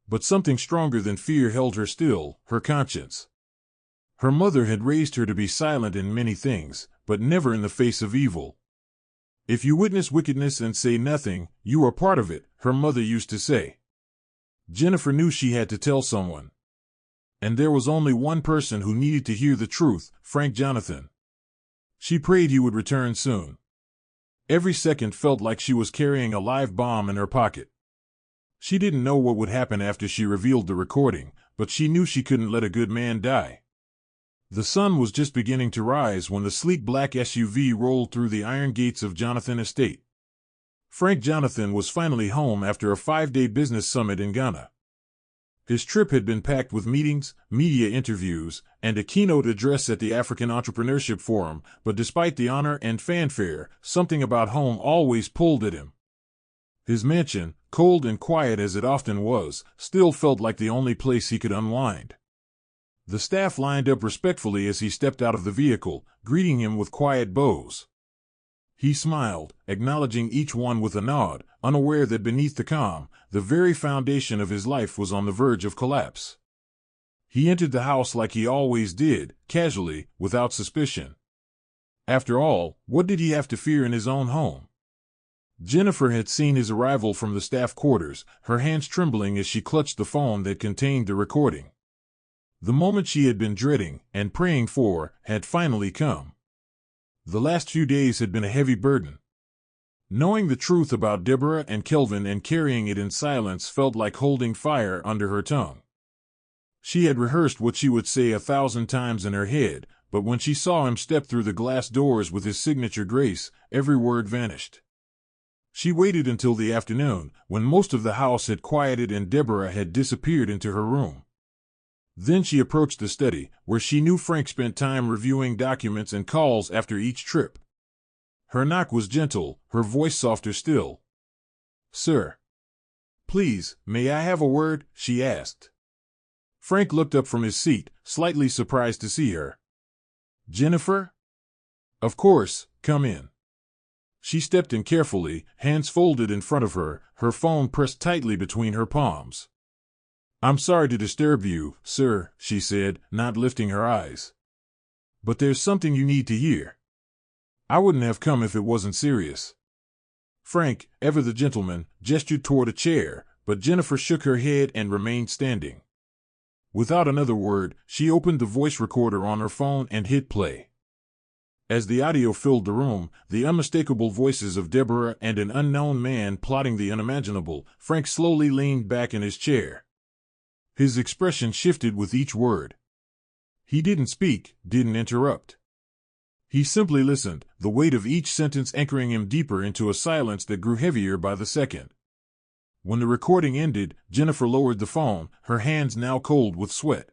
But something stronger than fear held her still, her conscience. Her mother had raised her to be silent in many things, but never in the face of evil. "If you witness wickedness and say nothing, you are part of it," her mother used to say. Jennifer knew she had to tell someone. And there was only one person who needed to hear the truth: Frank Jonathan. She prayed he would return soon. Every second felt like she was carrying a live bomb in her pocket. She didn't know what would happen after she revealed the recording, but she knew she couldn't let a good man die. The sun was just beginning to rise when the sleek black SUV rolled through the iron gates of Jonathan Estate. Frank Jonathan was finally home after a 5-day business summit in Ghana. His trip had been packed with meetings, media interviews, and a keynote address at the African Entrepreneurship Forum, but despite the honor and fanfare, something about home always pulled at him. His mansion, cold and quiet as it often was, still felt like the only place he could unwind. The staff lined up respectfully as he stepped out of the vehicle, greeting him with quiet bows. He smiled, acknowledging each one with a nod, unaware that beneath the calm, the very foundation of his life was on the verge of collapse. He entered the house like he always did, casually, without suspicion. After all, what did he have to fear in his own home? Jennifer had seen his arrival from the staff quarters, her hands trembling as she clutched the phone that contained the recording. The moment she had been dreading and praying for had finally come. The last few days had been a heavy burden. Knowing the truth about Deborah and Kelvin and carrying it in silence felt like holding fire under her tongue. She had rehearsed what she would say 1,000 times in her head, but when she saw him step through the glass doors with his signature grace, every word vanished. She waited until the afternoon, when most of the house had quieted and Deborah had disappeared into her room. Then she approached the study, where she knew Frank spent time reviewing documents and calls after each trip. Her knock was gentle, her voice softer still. "Sir. Please, may I have a word?" she asked. Frank looked up from his seat, slightly surprised to see her. Jennifer? Of course, come in. She stepped in carefully, hands folded in front of her, her phone pressed tightly between her palms. I'm sorry to disturb you, sir, she said, not lifting her eyes. But there's something you need to hear. I wouldn't have come if it wasn't serious. Frank, ever the gentleman, gestured toward a chair, but Jennifer shook her head and remained standing. Without another word, she opened the voice recorder on her phone and hit play. As the audio filled the room, the unmistakable voices of Deborah and an unknown man plotting the unimaginable, Frank slowly leaned back in his chair. His expression shifted with each word. He didn't speak, didn't interrupt. He simply listened, the weight of each sentence anchoring him deeper into a silence that grew heavier by the second. When the recording ended, Jennifer lowered the phone, her hands now cold with sweat.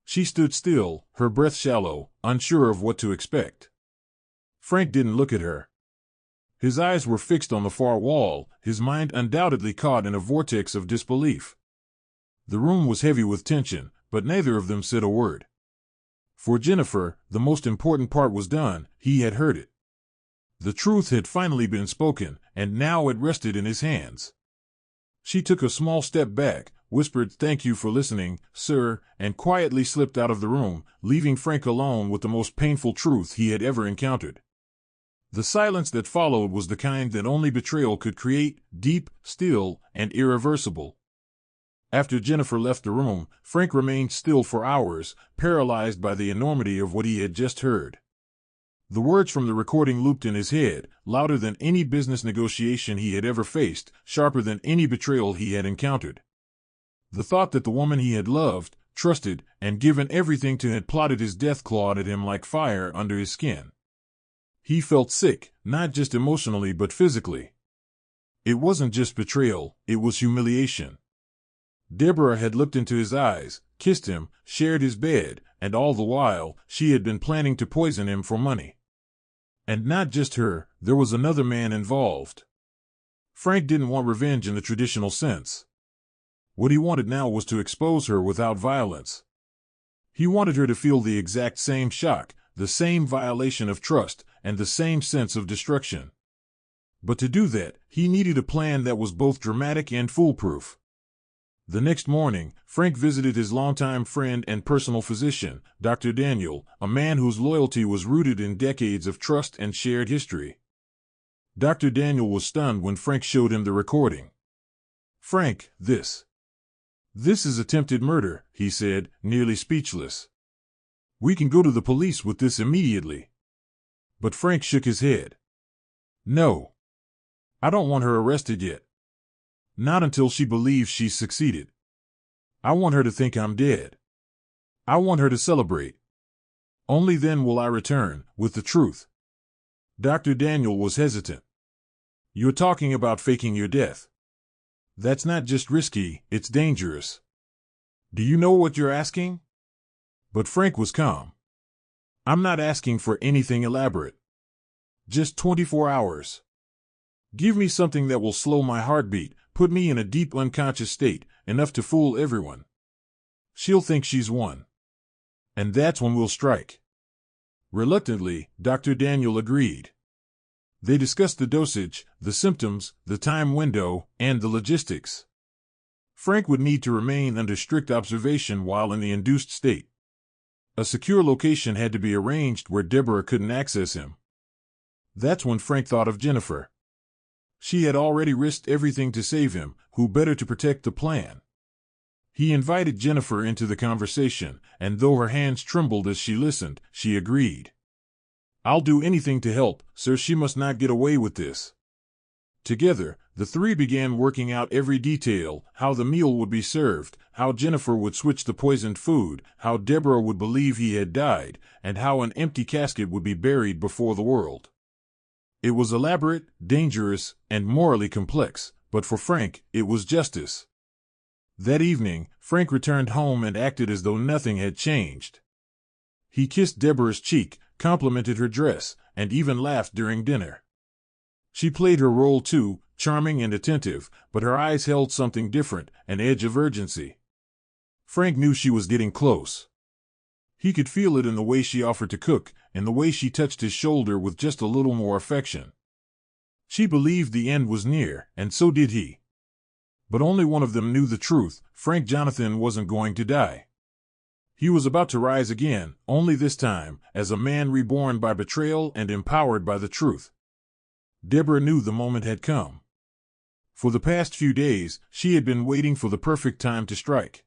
She stood still, her breath shallow, unsure of what to expect. Frank didn't look at her. His eyes were fixed on the far wall, his mind undoubtedly caught in a vortex of disbelief. The room was heavy with tension, but neither of them said a word. For Jennifer, the most important part was done, he had heard it. The truth had finally been spoken, and now it rested in his hands. She took a small step back, whispered, "Thank you for listening, sir," and quietly slipped out of the room, leaving Frank alone with the most painful truth he had ever encountered. The silence that followed was the kind that only betrayal could create, deep, still, and irreversible. After Jennifer left the room, Frank remained still for hours, paralyzed by the enormity of what he had just heard. The words from the recording looped in his head, louder than any business negotiation he had ever faced, sharper than any betrayal he had encountered. The thought that the woman he had loved, trusted, and given everything to had plotted his death clawed at him like fire under his skin. He felt sick, not just emotionally but physically. It wasn't just betrayal, it was humiliation. Deborah had looked into his eyes, kissed him, shared his bed, and all the while, she had been planning to poison him for money. And not just her, there was another man involved. Frank didn't want revenge in the traditional sense. What he wanted now was to expose her without violence. He wanted her to feel the exact same shock, the same violation of trust, and the same sense of destruction. But to do that, he needed a plan that was both dramatic and foolproof. The next morning, Frank visited his longtime friend and personal physician, Dr. Daniel, a man whose loyalty was rooted in decades of trust and shared history. Dr. Daniel was stunned when Frank showed him the recording. "Frank, this is attempted murder," he said, nearly speechless. "We can go to the police with this immediately." But Frank shook his head. "No. I don't want her arrested yet. Not until she believes she's succeeded. I want her to think I'm dead. I want her to celebrate. Only then will I return, with the truth." Dr. Daniel was hesitant. "You're talking about faking your death. That's not just risky, it's dangerous. Do you know what you're asking?" But Frank was calm. "I'm not asking for anything elaborate. Just 24 hours. Give me something that will slow my heartbeat, put me in a deep unconscious state, enough to fool everyone. She'll think she's won. And that's when we'll strike." Reluctantly, Dr. Daniel agreed. They discussed the dosage, the symptoms, the time window, and the logistics. Frank would need to remain under strict observation while in the induced state. A secure location had to be arranged where Deborah couldn't access him. That's when Frank thought of Jennifer. She had already risked everything to save him, who better to protect the plan? He invited Jennifer into the conversation, and though her hands trembled as she listened, she agreed. "I'll do anything to help, sir. She must not get away with this." Together, the three began working out every detail, how the meal would be served, how Jennifer would switch the poisoned food, how Deborah would believe he had died, and how an empty casket would be buried before the world. It was elaborate, dangerous, and morally complex, but for Frank, it was justice. That evening, Frank returned home and acted as though nothing had changed. He kissed Deborah's cheek, complimented her dress, and even laughed during dinner. She played her role too, charming and attentive, but her eyes held something different, an edge of urgency. Frank knew she was getting close. He could feel it in the way she offered to cook, in the way she touched his shoulder with just a little more affection. She believed the end was near, and so did he. But only one of them knew the truth. Frank Jonathan wasn't going to die. He was about to rise again, only this time, as a man reborn by betrayal and empowered by the truth. Deborah knew the moment had come. For the past few days, she had been waiting for the perfect time to strike.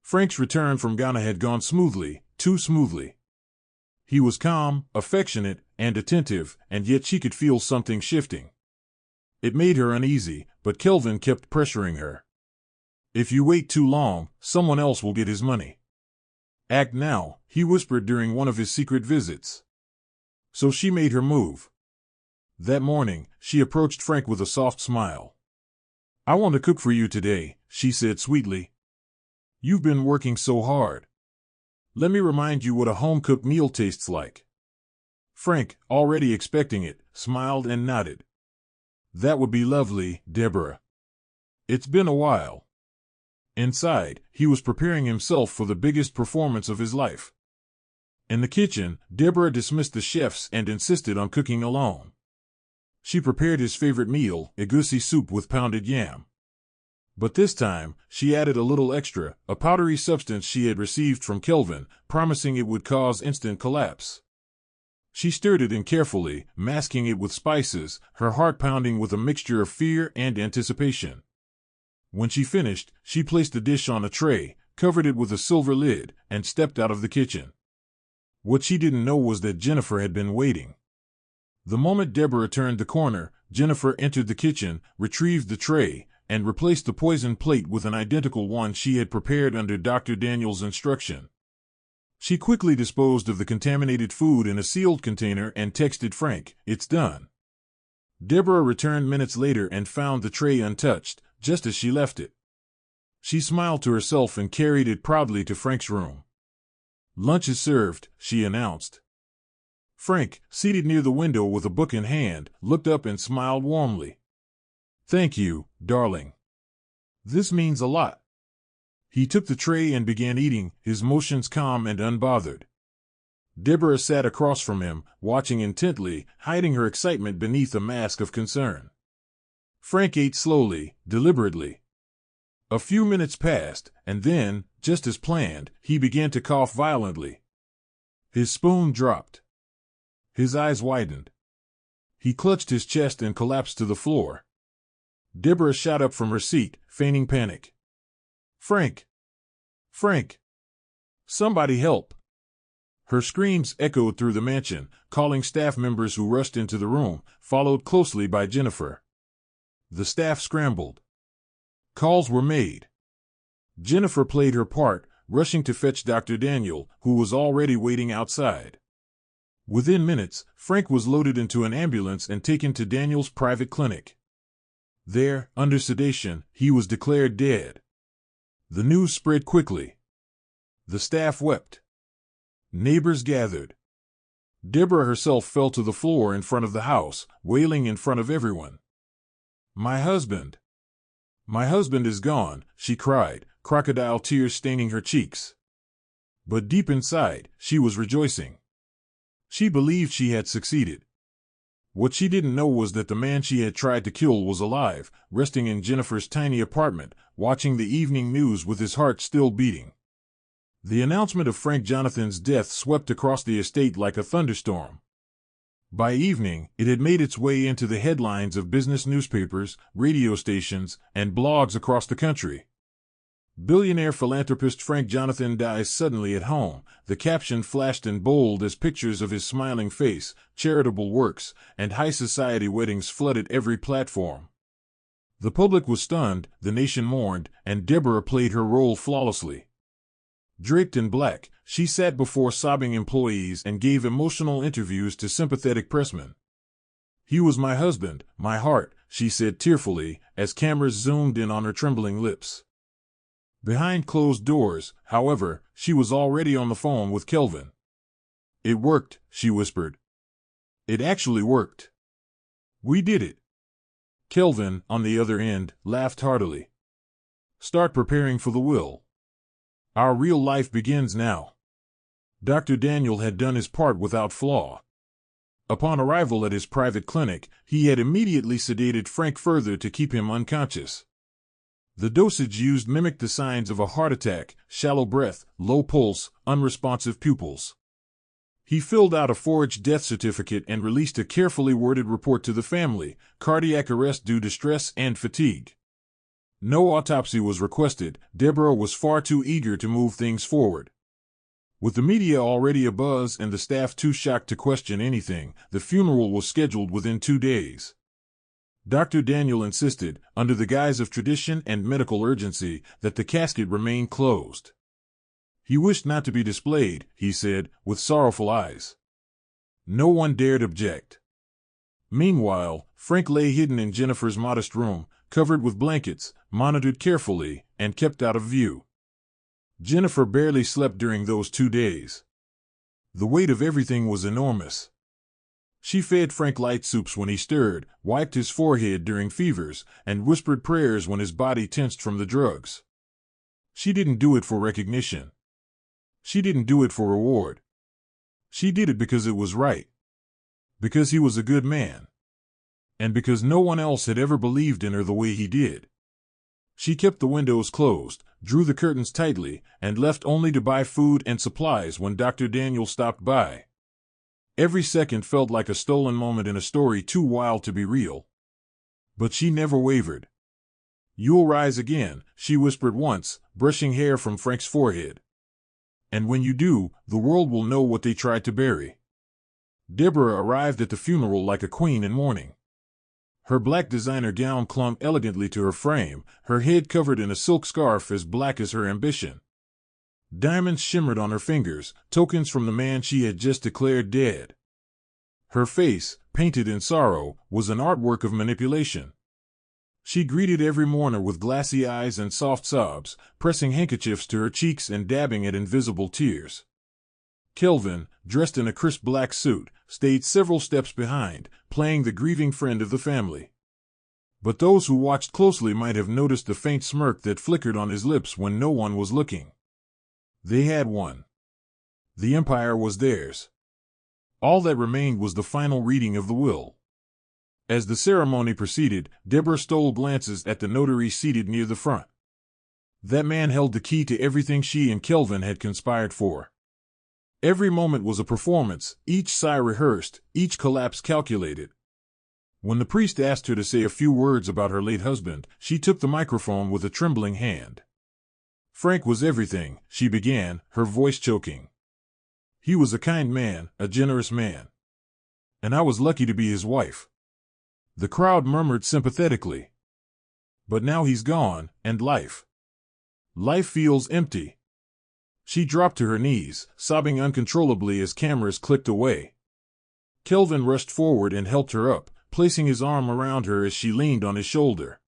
Frank's return from Ghana had gone smoothly, too smoothly. He was calm, affectionate, and attentive, and yet she could feel something shifting. It made her uneasy, but Kelvin kept pressuring her. "If you wait too long, someone else will get his money. Act now," he whispered during one of his secret visits. So she made her move. That morning, she approached Frank with a soft smile. "I want to cook for you today," she said sweetly. "You've been working so hard. Let me remind you what a home-cooked meal tastes like." Frank, already expecting it, smiled and nodded. "That would be lovely, Deborah. It's been a while." Inside, he was preparing himself for the biggest performance of his life. In the kitchen, Deborah dismissed the chefs and insisted on cooking alone. She prepared his favorite meal, egusi soup with pounded yam. But this time, she added a little extra, a powdery substance she had received from Kelvin, promising it would cause instant collapse. She stirred it in carefully, masking it with spices, her heart pounding with a mixture of fear and anticipation. When she finished, she placed the dish on a tray, covered it with a silver lid, and stepped out of the kitchen. What she didn't know was that Jennifer had been waiting. The moment Deborah turned the corner, Jennifer entered the kitchen, retrieved the tray, and replaced the poisoned plate with an identical one she had prepared under Dr. Daniel's instruction. She quickly disposed of the contaminated food in a sealed container and texted Frank, "It's done." Deborah returned minutes later and found the tray untouched, just as she left it. She smiled to herself and carried it proudly to Frank's room. "Lunch is served," she announced. Frank, seated near the window with a book in hand, looked up and smiled warmly. "Thank you, darling. This means a lot." He took the tray and began eating, his motions calm and unbothered. Deborah sat across from him, watching intently, hiding her excitement beneath a mask of concern. Frank ate slowly, deliberately. A few minutes passed, and then, just as planned, he began to cough violently. His spoon dropped. His eyes widened. He clutched his chest and collapsed to the floor. Deborah shot up from her seat, feigning panic. "Frank! Frank! Somebody help!" Her screams echoed through the mansion, calling staff members who rushed into the room, followed closely by Jennifer. The staff scrambled. Calls were made. Jennifer played her part, rushing to fetch Dr. Daniel, who was already waiting outside. Within minutes, Frank was loaded into an ambulance and taken to Daniel's private clinic. There, under sedation, he was declared dead. The news spread quickly. The staff wept. Neighbors gathered. Deborah herself fell to the floor in front of the house, wailing in front of everyone. My husband is gone," she cried, crocodile tears staining her cheeks. But deep inside, she was rejoicing. She believed she had succeeded. What she didn't know was that the man she had tried to kill was alive, resting in Jennifer's tiny apartment, watching the evening news with his heart still beating. The announcement of Frank Jonathan's death swept across the estate like a thunderstorm. By evening, it had made its way into the headlines of business newspapers, radio stations, and blogs across the country. "Billionaire philanthropist Frank Jonathan dies suddenly at home," the caption flashed in bold as pictures of his smiling face, charitable works, and high society weddings flooded every platform. The public was stunned, the nation mourned, and Deborah played her role flawlessly. Draped in black, she sat before sobbing employees and gave emotional interviews to sympathetic pressmen. "He was my husband, my heart," she said tearfully, as cameras zoomed in on her trembling lips. Behind closed doors, however, she was already on the phone with Kelvin. "It worked," she whispered. "It actually worked. We did it." Kelvin, on the other end, laughed heartily. "Start preparing for the will." Our real life begins now. Dr. Daniel had done his part without flaw. Upon arrival at his private clinic, he had immediately sedated Frank further to keep him unconscious. The dosage used mimicked the signs of a heart attack: shallow breath, low pulse, unresponsive pupils. He filled out a forged death certificate and released a carefully worded report to the family: cardiac arrest due to stress and fatigue. No autopsy was requested. Deborah was far too eager to move things forward. With the media already abuzz and the staff too shocked to question anything, the funeral was scheduled within 2 days. Dr. Daniel insisted, under the guise of tradition and medical urgency, that the casket remain closed. He wished not to be displayed, he said, with sorrowful eyes. No one dared object. Meanwhile, Frank lay hidden in Jennifer's modest room, covered with blankets, monitored carefully, and kept out of view. Jennifer barely slept during those 2 days. The weight of everything was enormous. She fed Frank light soups when he stirred, wiped his forehead during fevers, and whispered prayers when his body tensed from the drugs. She didn't do it for recognition. She didn't do it for reward. She did it because it was right. Because he was a good man. And because no one else had ever believed in her the way he did. She kept the windows closed, drew the curtains tightly, and left only to buy food and supplies when Dr. Daniel stopped by. Every second felt like a stolen moment in a story too wild to be real. But she never wavered. "You'll rise again," she whispered once, brushing hair from Frank's forehead. "And when you do, the world will know what they tried to bury." Deborah arrived at the funeral like a queen in mourning. Her black designer gown clung elegantly to her frame, her head covered in a silk scarf as black as her ambition. Diamonds shimmered on her fingers, tokens from the man she had just declared dead. Her face, painted in sorrow, was an artwork of manipulation. She greeted every mourner with glassy eyes and soft sobs, pressing handkerchiefs to her cheeks and dabbing at invisible tears. Kelvin, dressed in a crisp black suit, stayed several steps behind, playing the grieving friend of the family. But those who watched closely might have noticed the faint smirk that flickered on his lips when no one was looking. They had won. The empire was theirs. All that remained was the final reading of the will. As the ceremony proceeded, Deborah stole glances at the notary seated near the front. That man held the key to everything she and Kelvin had conspired for. Every moment was a performance, each sigh rehearsed, each collapse calculated. When the priest asked her to say a few words about her late husband, she took the microphone with a trembling hand. "Frank was everything," she began, her voice choking. "He was a kind man, a generous man. And I was lucky to be his wife." The crowd murmured sympathetically. "But now he's gone, and life feels empty." She dropped to her knees, sobbing uncontrollably as cameras clicked away. Kelvin rushed forward and helped her up, placing his arm around her as she leaned on his shoulder.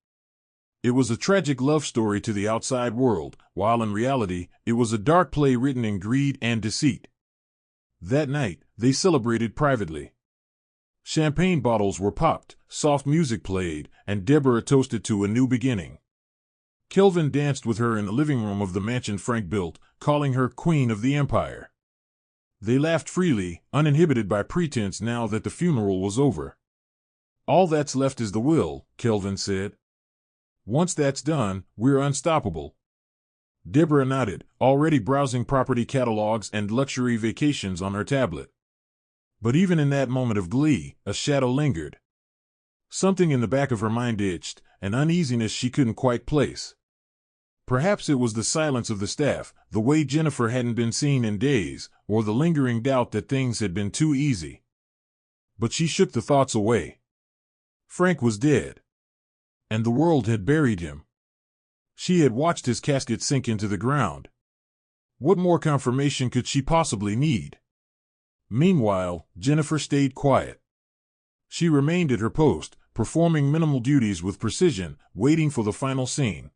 It was a tragic love story to the outside world, while in reality, it was a dark play written in greed and deceit. That night, they celebrated privately. Champagne bottles were popped, soft music played, and Deborah toasted to a new beginning. Kelvin danced with her in the living room of the mansion Frank built, calling her Queen of the Empire. They laughed freely, uninhibited by pretense now that the funeral was over. "All that's left is the will," Kelvin said. "Once that's done, we're unstoppable." Deborah nodded, already browsing property catalogs and luxury vacations on her tablet. But even in that moment of glee, a shadow lingered. Something in the back of her mind itched, an uneasiness she couldn't quite place. Perhaps it was the silence of the staff, the way Jennifer hadn't been seen in days, or the lingering doubt that things had been too easy. But she shook the thoughts away. Frank was dead. And the world had buried him. She had watched his casket sink into the ground. What more confirmation could she possibly need? Meanwhile, Jennifer stayed quiet. She remained at her post, performing minimal duties with precision, waiting for the final scene.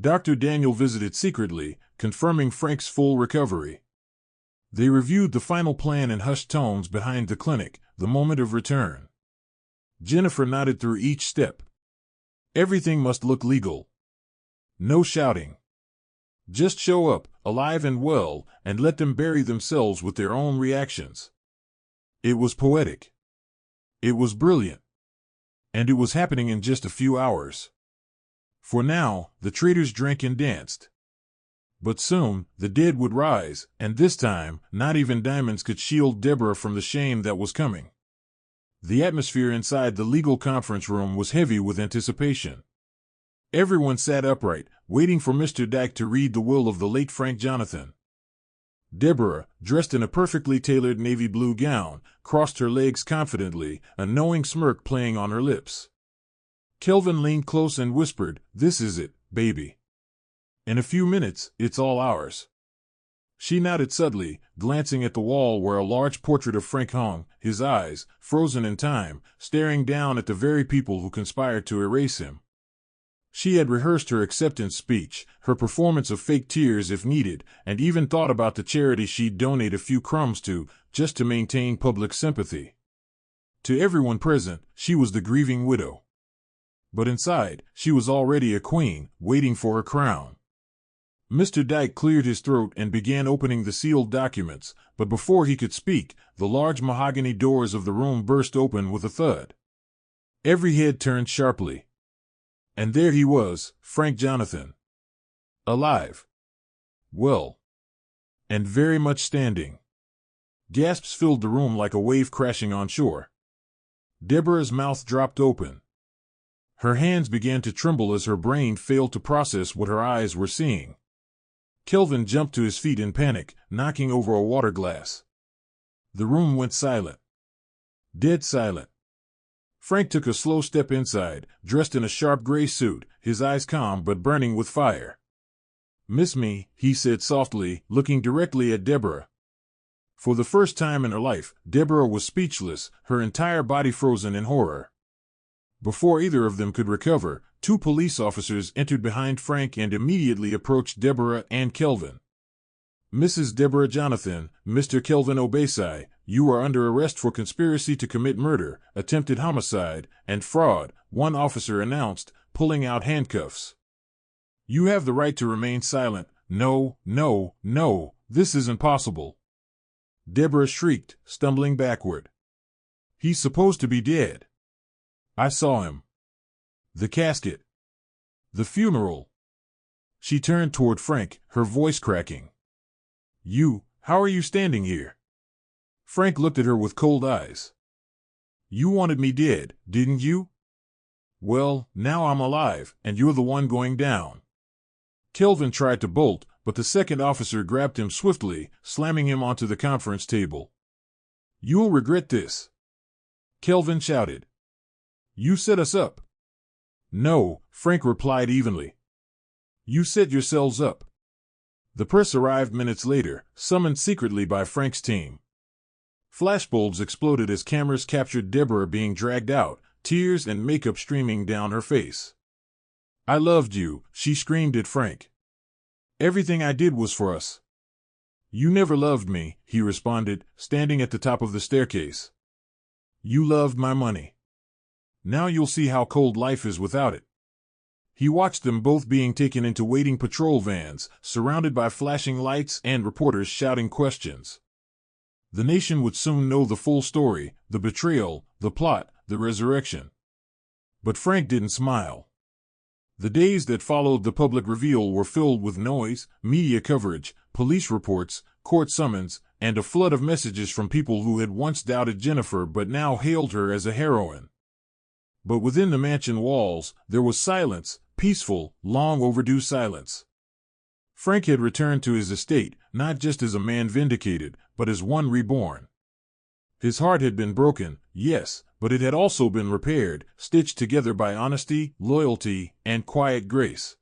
Dr. Daniel visited secretly, confirming Frank's full recovery. They reviewed the final plan in hushed tones behind the clinic, the moment of return. Jennifer nodded through each step. Everything must look legal. No shouting. Just show up, alive and well, and let them bury themselves with their own reactions. It was poetic. It was brilliant. And it was happening in just a few hours. For now, the traitors drank and danced. But soon, the dead would rise, and this time, not even diamonds could shield Deborah from the shame that was coming. The atmosphere inside the legal conference room was heavy with anticipation. Everyone sat upright, waiting for Mr. Dyke to read the will of the late Frank Jonathan. Deborah, dressed in a perfectly tailored navy blue gown, crossed her legs confidently, a knowing smirk playing on her lips. Kelvin leaned close and whispered, "This is it, baby. In a few minutes, it's all ours." She nodded subtly, glancing at the wall where a large portrait of Frank hung, his eyes, frozen in time, staring down at the very people who conspired to erase him. She had rehearsed her acceptance speech, her performance of fake tears if needed, and even thought about the charity she'd donate a few crumbs to, just to maintain public sympathy. To everyone present, she was the grieving widow. But inside, she was already a queen, waiting for her crown. Mr. Dyke cleared his throat and began opening the sealed documents, but before he could speak, the large mahogany doors of the room burst open with a thud. Every head turned sharply. And there he was, Frank Jonathan. Alive. Well. And very much standing. Gasps filled the room like a wave crashing on shore. Deborah's mouth dropped open. Her hands began to tremble as her brain failed to process what her eyes were seeing. Kelvin jumped to his feet in panic, knocking over a water glass. The room went silent. Dead silent. Frank took a slow step inside, dressed in a sharp gray suit, his eyes calm but burning with fire. "Miss me," he said softly, looking directly at Deborah. For the first time in her life, Deborah was speechless, her entire body frozen in horror. Before either of them could recover, 2 police officers entered behind Frank and immediately approached Deborah and Kelvin. "Mrs. Deborah Jonathan, Mr. Kelvin Obasai, you are under arrest for conspiracy to commit murder, attempted homicide, and fraud," one officer announced, pulling out handcuffs. "You have the right to remain silent." "No, no, no, this isn't possible," Deborah shrieked, stumbling backward. "He's supposed to be dead. I saw him. The casket. The funeral." She turned toward Frank, her voice cracking. How are you standing here?" Frank looked at her with cold eyes. "You wanted me dead, didn't you? Well, now I'm alive, and you're the one going down." Kelvin tried to bolt, but the second officer grabbed him swiftly, slamming him onto the conference table. "You'll regret this," Kelvin shouted. "You set us up." "No," Frank replied evenly. "You set yourselves up." The press arrived minutes later, summoned secretly by Frank's team. Flashbulbs exploded as cameras captured Deborah being dragged out, tears and makeup streaming down her face. "I loved you," she screamed at Frank. "Everything I did was for us." "You never loved me," he responded, standing at the top of the staircase. "You loved my money. Now you'll see how cold life is without it." He watched them both being taken into waiting patrol vans, surrounded by flashing lights and reporters shouting questions. The nation would soon know the full story, the betrayal, the plot, the resurrection. But Frank didn't smile. The days that followed the public reveal were filled with noise, media coverage, police reports, court summons, and a flood of messages from people who had once doubted Jennifer but now hailed her as a heroine. But within the mansion walls, there was silence, peaceful, long overdue silence. Frank had returned to his estate, not just as a man vindicated, but as one reborn. His heart had been broken, yes, but it had also been repaired, stitched together by honesty, loyalty, and quiet grace.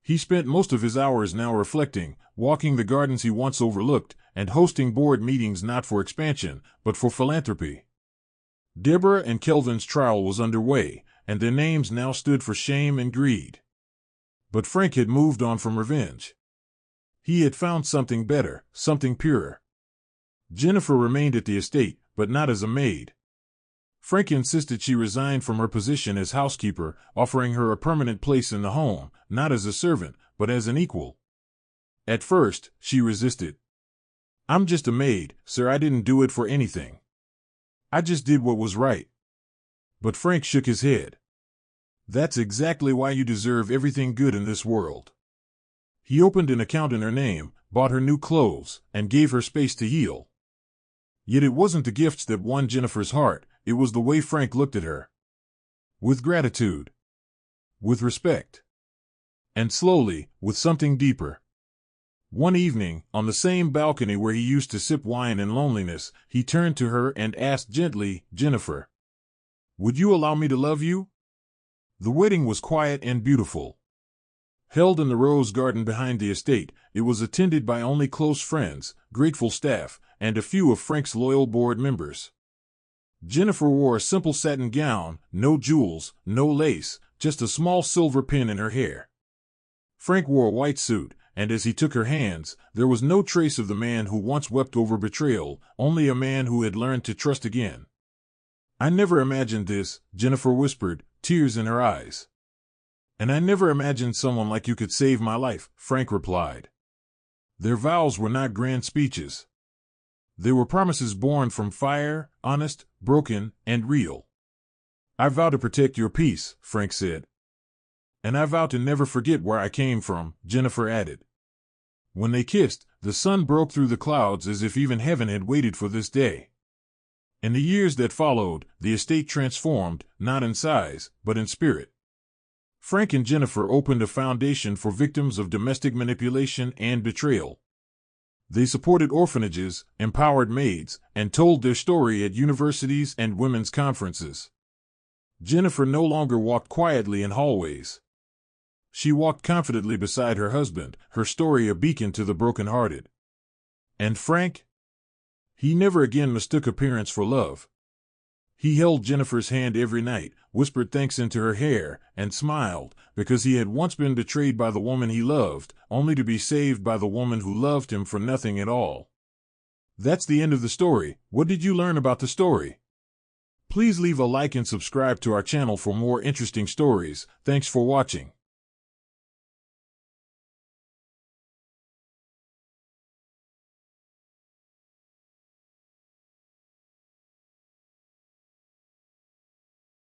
He spent most of his hours now reflecting, walking the gardens he once overlooked, and hosting board meetings not for expansion, but for philanthropy. Deborah and Kelvin's trial was underway, and their names now stood for shame and greed. But Frank had moved on from revenge. He had found something better, something purer. Jennifer remained at the estate, but not as a maid. Frank insisted she resign from her position as housekeeper, offering her a permanent place in the home, not as a servant, but as an equal. At first, she resisted. "I'm just a maid, sir. I didn't do it for anything. I just did what was right." But Frank shook his head. "That's exactly why you deserve everything good in this world." He opened an account in her name, bought her new clothes, and gave her space to heal. Yet it wasn't the gifts that won Jennifer's heart, it was the way Frank looked at her. With gratitude. With respect. And slowly, with something deeper. One evening, on the same balcony where he used to sip wine in loneliness, he turned to her and asked gently, "Jennifer, would you allow me to love you?" The wedding was quiet and beautiful. Held in the rose garden behind the estate, it was attended by only close friends, grateful staff, and a few of Frank's loyal board members. Jennifer wore a simple satin gown, no jewels, no lace, just a small silver pin in her hair. Frank wore a white suit, and as he took her hands, there was no trace of the man who once wept over betrayal, only a man who had learned to trust again. "I never imagined this," Jennifer whispered, tears in her eyes. "And I never imagined someone like you could save my life," Frank replied. Their vows were not grand speeches. They were promises born from fire, honest, broken, and real. "I vow to protect your peace," Frank said. "And I vow to never forget where I came from," Jennifer added. When they kissed, the sun broke through the clouds as if even heaven had waited for this day. In the years that followed, the estate transformed, not in size, but in spirit. Frank and Jennifer opened a foundation for victims of domestic manipulation and betrayal. They supported orphanages, empowered maids, and told their story at universities and women's conferences. Jennifer no longer walked quietly in hallways. She walked confidently beside her husband, her story a beacon to the brokenhearted. And Frank? He never again mistook appearance for love. He held Jennifer's hand every night, whispered thanks into her hair, and smiled, because he had once been betrayed by the woman he loved, only to be saved by the woman who loved him for nothing at all. That's the end of the story. What did you learn about the story? Please leave a like and subscribe to our channel for more interesting stories. Thanks for watching.